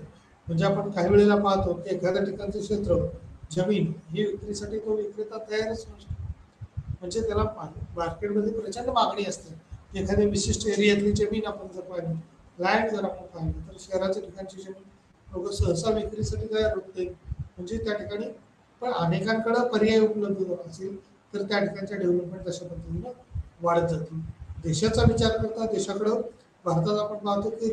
म्हणजे आपण काही वेळेला पाहतो की एखाद्या ठिकाणचं क्षेत्र जमीन ही विक्रीसाठी तो विक्रेता तयारच नसतो, म्हणजे त्याला मार्केटमध्ये प्रचंड मागणी असते। एखाद्या विशिष्ट एरियातली जमीन आपण जर पाहिली, लँड जर आपण पाहिली, तर शहराच्या ठिकाणची जमीन लोक सहसा विक्रीसाठी तयार होत नाही, म्हणजे त्या ठिकाणी पण अनेकांकडे पर्याय उपलब्ध जर असेल तर त्या ठिकाणच्या डेव्हलपमेंट तशा पद्धतीनं वाढत जातील। देशाचा विचार करता देशाकडं भारतात आपण पाहतो की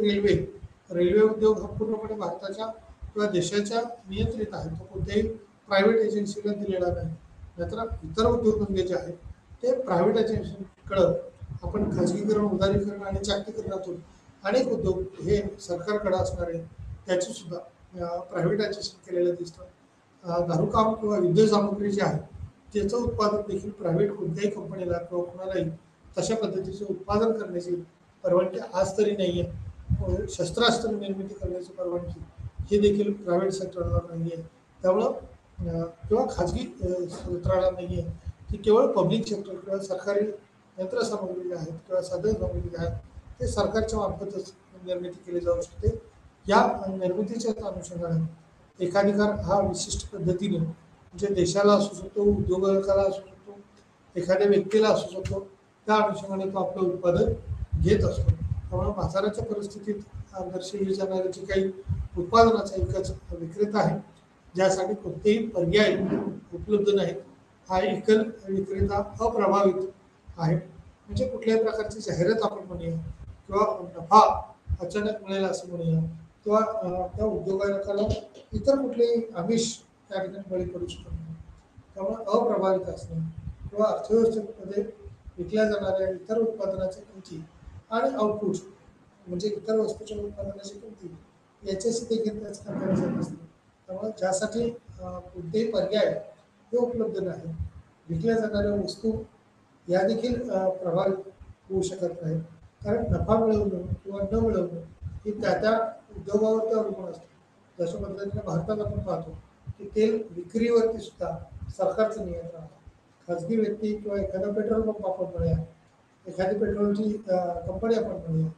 रेल्वे उद्योग हा पूर्णपणे भारताच्या किंवा देशाच्या नियंत्रित आहे, तो कोणत्याही प्रायव्हेट एजन्सीला दिलेला नाही। नाहीतर इतर उद्योगधंदे जे आहेत ते प्रायव्हेट एजन्सीकडं आपण खाजगीकरण, उदारीकरण आणि जागतिकीकरणातून अनेक उद्योग हे सरकारकडे असणारे त्याची सुद्धा प्रायव्हेटायझेशन केलेलं दिसतं। दारूकाम किंवा युद्ध सामग्री जी आहे त्याचं उत्पादन देखील प्रायव्हेट कोणत्याही कंपनीला किंवा कोणालाही तशा पद्धतीचे उत्पादन करण्याची परवानगी आज तरी नाही आहे। शस्त्रास्त्र निर्मिती करण्याची परवानगी हे देखील प्रायव्हेट सेक्टरला नाही आहे, त्यामुळं किंवा खाजगी क्षेत्राला नाही आहे, ती केवळ पब्लिक सेक्टर किंवा सरकारी यंत्रसामग्री आहेत किंवा साधन सामग्री आहेत ते सरकारच्या मार्फतच निर्मिती केली जाऊ शकते। या निर्मितीच्या अनुषंगाने एकाधिकार हा विशिष्ट पद्धतीने म्हणजे देशाला असू शकतो, उद्योजकाला असू शकतो, एखाद्या व्यक्तीला असू शकतो, त्या अनुषंगाने तो आपलं उत्पादन घेत असतो। त्यामुळे बाजाराच्या परिस्थितीत दर्शविली जाणारे जे काही उत्पादनाचा एकच विक्रेता आहे, ज्यासाठी कोणतेही पर्याय उपलब्ध नाहीत, हा एकल विक्रेता अप्रभावित आहे। म्हणजे कुठल्याही प्रकारची जाहिरात आपण म्हणूया किंवा नफा अचानक मिळेल असं म्हणूया किंवा त्या उद्योजकाला इतर कुठलेही आमिष त्या ठिकाणी बळी पडू शकत नाही। त्यामुळे अप्रभावित असणे किंवा अर्थव्यवस्थेमध्ये विकल्या जाणाऱ्या इतर उत्पादनाच्या किमती आणि आउटपुट म्हणजे इतर वस्तूच्या उत्पादनाची किमती याच्याशी देखील त्याच कंपॅरिझन असते। त्यामुळे ज्यासाठी कोणतेही पर्याय हे उपलब्ध नाही, विकल्या जाणाऱ्या वस्तू या देखील प्रभावित होऊ शकत नाही, कारण नफा मिळवणं किंवा न मिळवणं ही त्या उद्योगावरती अवलंबून असते। जशा पद्धतीने भारतात आपण पाहतो की तेल विक्रीवरती सुद्धा सरकारचं नियंत्रण आहे। खाजगी व्यक्ती किंवा एखादा पेट्रोल पंप आपण म्हणूया, एखादी पेट्रोलची कंपनी आपण म्हणूया,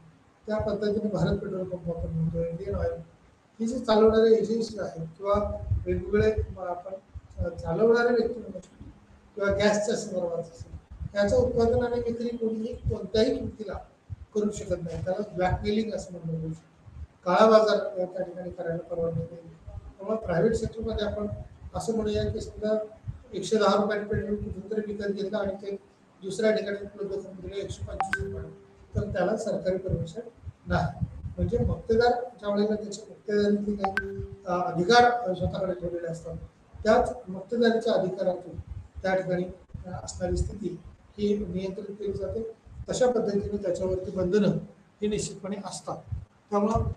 त्या पद्धतीने भारत पेट्रोल पंप आपण म्हणतो, इंडियन ऑइल, ही जी चालवणारे एजन्सी आहेत किंवा वेगवेगळे आपण चालवणारे व्यक्ती म्हणू शकतो किंवा गॅसच्या संदर्भात असेल, त्याचं उत्पादन आणि विक्री कोणीही कोणत्याही किमतीला करू शकत नाही, त्याला ब्लॅकमेलिंग असं म्हणलं जाऊ शकतं। काळा बाजार त्या ठिकाणी करायला परवानगी नाही। त्यामुळे प्रायव्हेट सेक्टरमध्ये आपण असं म्हणूया की समजा 110 रुपयाने पेट्रोल कुठून विकत घेतलं आणि ते दुसऱ्या ठिकाणी उपलब्ध करून दिलं 125 रुपये, तर त्याला सरकारी परमिशन नाही। म्हणजे मक्तेदार ज्या वेळेला त्याच्या मक्तेदारीतले काही अधिकार स्वतःकडे ठेवलेले असतात, त्याच मक्तेदारीच्या अधिकारातून त्या ठिकाणी असणारी स्थिती ही नियंत्रित केली जाते। तशा पद्धतीने त्याच्यावरती बंधनं ही निश्चितपणे असतात। त्यामुळं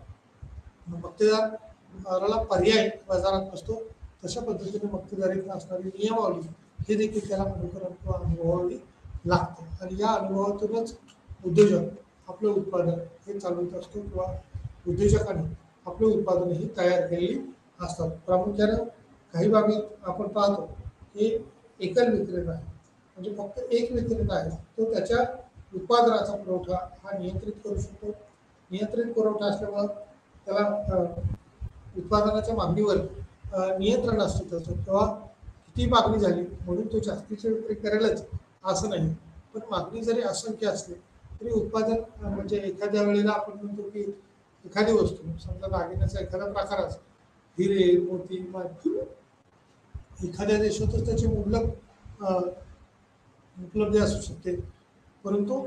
मक्तेदाराला पर्याय बाजारात नसतो, तशा पद्धतीने मक्तेदारीत असणारी नियमावली हे देखील त्याला अनुकरण किंवा अनुभवावी लागते, आणि या अनुभवातूनच उद्योजक आपलं उत्पादन हे चालवत असतो किंवा उद्योजकांनी आपली उत्पादन ही तयार केलेली असतात। प्रामुख्यानं काही बाबीत आपण पाहतो की एकल विक्रेता आहे, म्हणजे फक्त एक विक्रेता आहे, तो त्याच्या उत्पादनाचा पुरवठा हा नियंत्रित करू शकतो। नियंत्रित पुरवठा असल्यामुळं त्याला उत्पादनाच्या मागणीवर नियंत्रण असतं त्याचं, किंवा किती मागणी झाली म्हणून तो जास्तीची विक्री करेलच असं नाही, पण मागणी जरी असंख्य असली तरी उत्पादन म्हणजे एखाद्या वेळेला आपण म्हणतो की एखादी वस्तू, समजा दागिन्याचा एखादा प्रकारच, हिरे मोती एखाद्या देशातच त्याची मुबलक उपलब्धी असू शकते, परंतु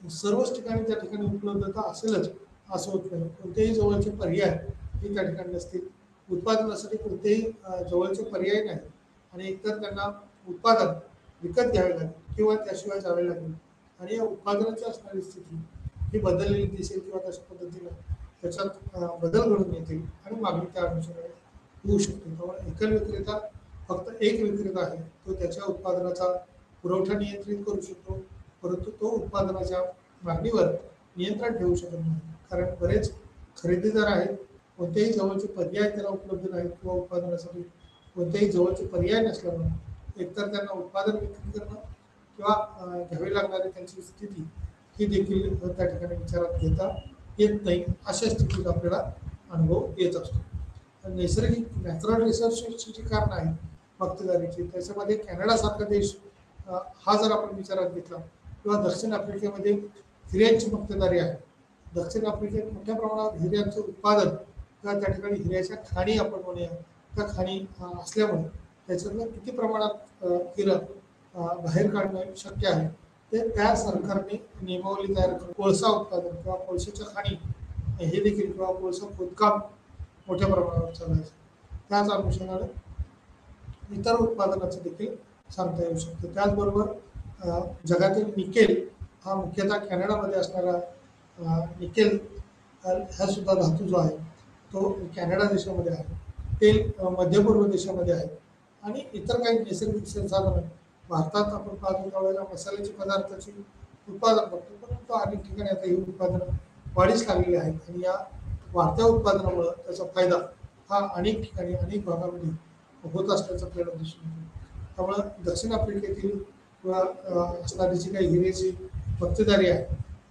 सर्वच ठिकाणी त्या ठिकाणी उपलब्धता असेलच असं होत नाही. कोणतेही जवळचे पर्याय हे त्या ठिकाणी नसतील. उत्पादनासाठी कोणतेही जवळचे पर्याय नाही आणि एकतर त्यांना उत्पादन विकत घ्यावे लागेल किंवा त्याशिवाय जावे लागेल आणि या उत्पादनाची असणारी स्थिती ही बदललेली दिसेल किंवा तशा पद्धतीनं त्याच्यात बदल घडून येतील आणि मागणी त्या अनुषंगाने होऊ शकते. त्यामुळे एकल विक्रेता फक्त एक विक्रेता आहे, तो त्याच्या उत्पादनाचा पुरवठा नियंत्रित करू शकतो, परंतु तो उत्पादनाच्या मागणीवर नियंत्रण ठेवू शकत नाही. कारण बरेच खरेदीदार आहेत, कोणतेही जवळचे पर्याय त्याला उपलब्ध नाहीत किंवा उत्पादनासाठी कोणतेही जवळचे पर्याय नसल्यामुळे एकतर त्यांना उत्पादन विक्री करणं किंवा घ्यावी लागणारी त्यांची स्थिती ही देखील त्या ठिकाणी विचारात घेता येत नाही. अशा स्थितीत आपल्याला अनुभव येत असतो. नैसर्गिक नॅचरल रिसोर्सेसची जी कारणं आहेत मक्तेदारीची, त्याच्यामध्ये कॅनडासारखा देश हा जर आपण विचारात घेतला किंवा दक्षिण आफ्रिकेमध्ये हिऱ्यांची मक्तेदारी आहे. दक्षिण आफ्रिकेत मोठ्या प्रमाणात हिऱ्यांचं उत्पादन किंवा त्या ठिकाणी हिऱ्याच्या खाणी आपण म्हणूया, त्या खाणी असल्यामुळे त्याच्यातनं किती प्रमाणात हिरं बाहेर काढणं शक्य आहे ते त्या सरकारने नियमावली तयार करून कोळसा उत्पादन किंवा कोळशाच्या खाणी हे देखील किंवा कोळसा खोदकाम मोठ्या प्रमाणावर चालायचं. त्याच अनुषंगाने इतर उत्पादनाचं देखील सांगता येऊ शकते. त्याचबरोबर जगातील निकेल हा मुख्यतः कॅनडामध्ये असणारा निकेल हा सुद्धा धातू जो आहे तो कॅनडा देशामध्ये आहे, तेल मध्य पूर्व देशामध्ये आहे आणि इतर काही नैसर्गिक संसाधनं भारतात आपण पाहतो त्यावेळेला मसाल्याची पदार्थाची उत्पादन करतो, परंतु अनेक ठिकाणी आता ही उत्पादनं वाढीस लागलेली आहेत आणि या वाढत्या उत्पादनामुळे त्याचा फायदा हा अनेक ठिकाणी अनेक भागामध्ये होत असल्याचं आपल्याला दिसून येतं. त्यामुळं दक्षिण आफ्रिकेतील किंवा असणारी जी काही हिरेची मक्तेदारी आहे,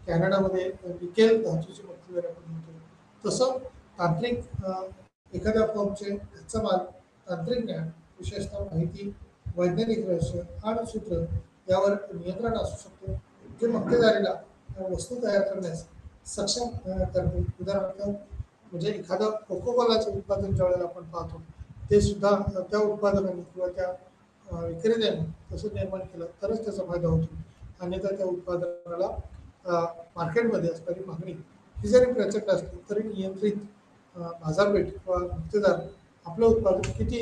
कॅनडामध्ये निकेल धातूची मक्तेदारी आपण म्हणतो, तसं तांत्रिक एखाद्या फॉर्मचे कच्चा माल, तांत्रिक ज्ञान, विशेषतः माहिती, वैज्ञानिक रहस्य आणि सूत्र यावर नियंत्रण असू शकते, जे मक्तेदारीला वस्तू तयार करण्यास सक्षम करते. उदाहरणार्थ म्हणजे एखादं कोकोकोलाचं उत्पादन ज्या वेळेला आपण पाहतो ते सुद्धा त्या उत्पादनाने किंवा त्या विक्रेत्याने तसं निर्माण केलं तरच त्याचा फायदा होतो. अन्यथा त्या उत्पादनाला मार्केटमध्ये असणारी मागणी ही जरी प्रचंड असली तरी नियंत्रित बाजारपेठ किंवा गुत्तेदार आपलं उत्पादन किती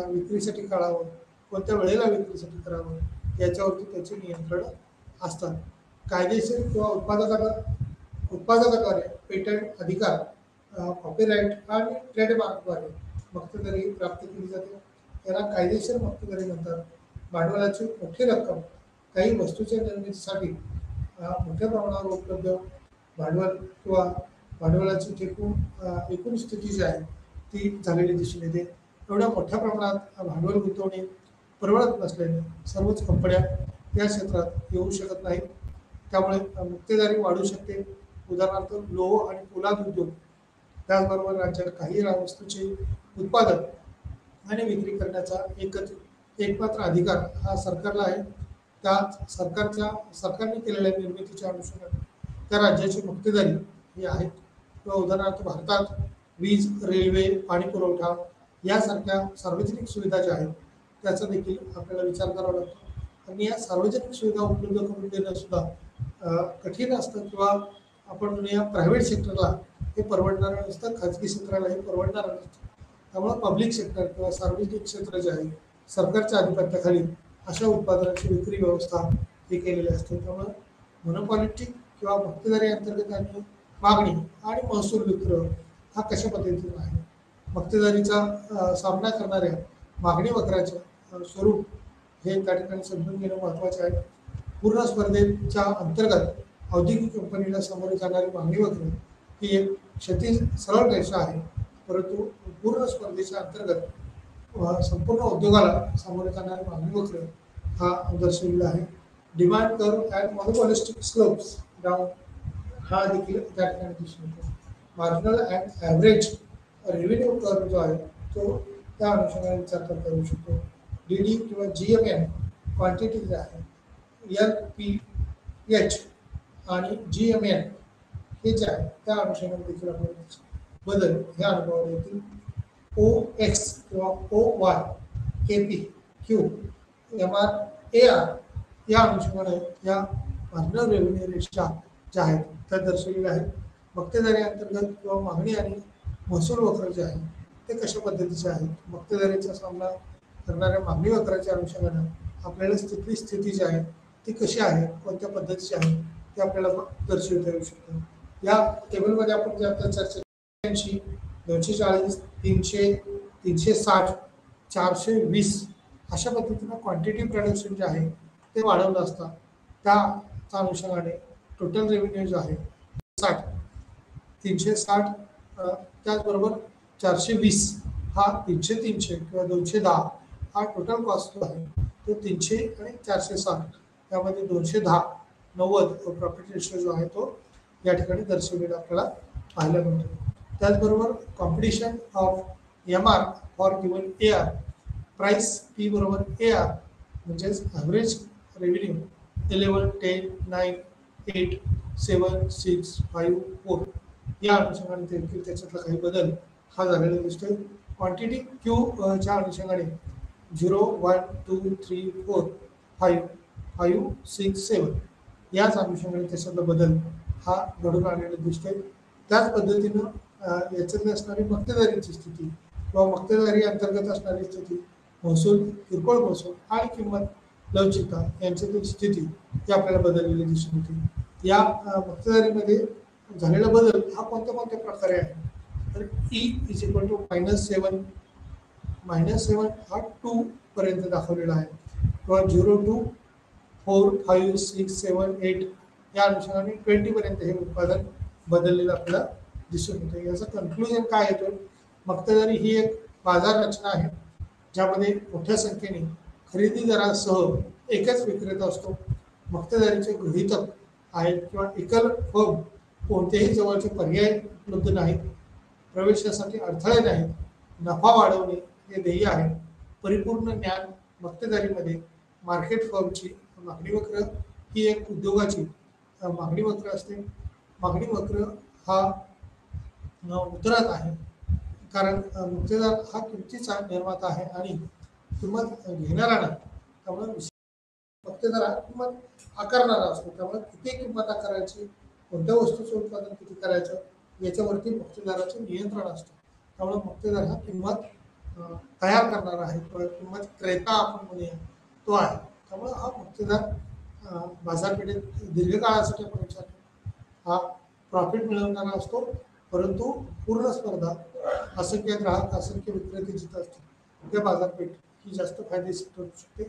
विक्रीसाठी काढावं, कोणत्या वेळेला विक्रीसाठी करावं याच्यावरती त्याचे नियंत्रण असतात. कायदेशीर किंवा उत्पादकाद्वारे पेटंट अधिकार, कॉपीराईट आणि ट्रेडमार्कद्वारे मक्तेदारी प्राप्त केली जाते. याला कायदेशीर मक्तेदारी म्हणतात. भांडवलाची मोठी रक्कम काही वस्तूच्या निर्मितीसाठी मोठ्या प्रमाणावर उपलब्ध भांडवल किंवा भांडवलाची एकूण स्थिती जी आहे ती झालेली दिसून येते. एवढ्या मोठ्या प्रमाणात भांडवल गुंतवणे परवडत नसल्याने सर्वच कंपन्या या क्षेत्रात येऊ शकत नाहीत. त्यामुळे मक्तेदारी वाढू शकते. उदाहरणार्थ लोह आणि पोलाद उद्योग, त्याचबरोबर राज्यात काही वस्तूचे उत्पादन आणि विक्री करण्याचा एकमात्र अधिकार हा सरकारला आहे. त्या सरकारने केलेल्या निर्मितीच्या अनुषंगाने त्या राज्याची मक्तेदारी ही आहे. किंवा उदाहरणार्थ भारतात वीज, रेल्वे, पाणी पुरवठा यासारख्या सार्वजनिक सुविधा ज्या आहेत त्याचा देखील आपल्याला विचार करावा लागतो आणि या सार्वजनिक सुविधा उपलब्ध करून देणं सुद्धा कठीण असतं किंवा आपण म्हणूया प्रायव्हेट सेक्टरला हे परवडणारं नसतं, खाजगी क्षेत्राला हे परवडणारं नसतं. त्यामुळे पब्लिक सेक्टर किंवा सार्वजनिक क्षेत्र जे आहे सरकारच्या अधिपत्याखाली अशा उत्पादनाची विक्री व्यवस्था हे केलेली असते. त्यामुळे मोनोपॉलिटिक किंवा मक्तेदारी अंतर्गत आणि मागणी आणि महसूल विक्रय हा कशा पद्धतीने आहे, मक्तेदारीचा सामना करणाऱ्या मागणी वक्राचे स्वरूप हे त्या ठिकाणी समजून घेणं महत्त्वाचे आहे. पूर्ण स्पर्धेच्या अंतर्गत औद्योगिक कंपनीला सामोरे जाणारी मागणी वक्र ही एक क्षैतिज सरळ रेषा आहे, परंतु पूर्ण स्पर्धेच्या अंतर्गत संपूर्ण उद्योगाला सामोरे जाणारी मागणी वक्र हा दर्शविलेला आहे. Demand curve and monopolistic slopes down हा देखील त्या ठिकाणी दिसून येतो. Marginal and average revenue curve जो आहे तो त्या अनुषंगाने विचार करता येऊ शकतो. DD किंवा GMN क्वांटिटी जे आहे LPH आणि GMN हे जे आहे त्या अनुषंगाने देखील आपल्याला बदल ह्या अनुभवाला येतील. ओ एक्स किंवा O Y, K P, Q, M R, A R या अनुषंगाने या मार्जिनल रेव्हेन्यू रेटच्या ज्या आहेत त्या दर्शवलेल्या आहेत. मक्तेदारी अंतर्गत किंवा मागणी आणि महसूल वक्र जे आहे ते कशा पद्धतीचे आहेत, मक्तेदारीचा सामना करणाऱ्या मागणी वक्राच्या अनुषंगाने आपल्याला तिथली स्थिती जी आहे ती कशी आहे, कोणत्या पद्धतीची आहे ते आपल्याला दर्शवता येऊ शकतं. या टेबलमध्ये आपण जे आता चर्चा 240, 300, 360, 420 अशा पद्धतीनं क्वांटिटी प्रोडक्शन जे आहे ते वाढवलं असता त्या अनुषंगाने टोटल रेव्हेन्यू जो आहे 60, 360 त्याचबरोबर 420 हा 300 किंवा 210 हा टोटल कॉस्ट जो आहे तो 300 आणि 460 यामध्ये 210 90 प्रॉफिट रेशो जो आहे तो या ठिकाणी दर्शवलेला आपल्याला पाहायला मिळतो. त्याचबरोबर competition of M R for given A R, price P बरोबर ए आर म्हणजेच ॲव्हरेज रेव्हेन्यू 11, 10, 9, 8, 7, 6, 5, 4 या अनुषंगाने देखील त्याच्यातला काही बदल हा झालेला दिसतोय. क्वांटिटी क्यू च्या अनुषंगाने 0, 1, 2, 3, 4, 5, 5, 6, 7 याच अनुषंगाने त्याच्यातला बदल हा घडून आलेला दिसतोय. त्याच पद्धतीनं याच्यातली असणारी मक्तेदारीची स्थिती किंवा मक्तेदारी अंतर्गत असणारी स्थिती, महसूल, किरकोळ महसूल आणि किंमत लवचिकता यांच्यातील स्थिती ही आपल्याला बदललेली दिसून येते. या मक्तेदारीमध्ये झालेला बदल हा कोणत्या प्रकारे आहे तर ई इज इक्वल टू -7 हा 2 पर्यंत दाखवलेला आहे किंवा 0 to 4, 5, 6, 7, 8 या अनुषंगाने 20 पर्यंत हे उत्पादन बदललेलं आपल्याला दिसून येतं. याचं कन्क्लुजन काय येतं, मक्तेदारी ही एक बाजार रचना आहे ज्यामध्ये मोठ्या संख्येने खरेदीदारासह एकच विक्रेता असतो. मक्तेदारीचे गृहीतक आहेत किंवा एकल फर्म, कोणतेही जवळचे पर्याय उपलब्ध नाहीत, प्रवेशासाठी अडथळे नाहीत, नफा वाढवणे हे ध्येय आहे. परिपूर्ण ज्ञान मक्तेदारीमध्ये मार्केट फर्मची मागणी वक्र ही एक उद्योगाची मागणी वक्र असते. मागणी वक्र हा उतरत आहे कारण मक्तेदार हा किमतीचा निर्माता आहे आणि किंमत घेणारा नाही. त्यामुळे मक्तेदार हा किंमत आकारणारा असतो. त्यामुळे किती किंमत आकारायची, कोणत्या वस्तूचं उत्पादन किती करायचं याच्यावरती मक्तेदाराचं नियंत्रण असतं. त्यामुळे मक्तेदार हा किंमत तयार करणारा आहे किंवा किंमत क्रेता आपण म्हणूया तो आहे. त्यामुळे हा मक्तेदार बाजारपेठेत दीर्घकाळासाठी आपण विचार हा प्रॉफिट मिळवणारा असतो. परंतु पूर्ण स्पर्धा, असंख्य ग्राहक, असंख्य विक्रेते जिथं असतील त्या बाजारपेठ ही जास्त फायदेशीर ठरू शकते.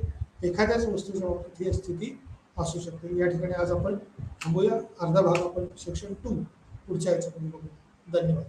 एखाद्याच वस्तूच्या बाबतीत ही स्थिती असू शकते. या ठिकाणी आज आपण थांबूया. अर्धा भाग आपण सेक्शन 2 पुढच्या याच्यामध्ये बघूया. धन्यवाद.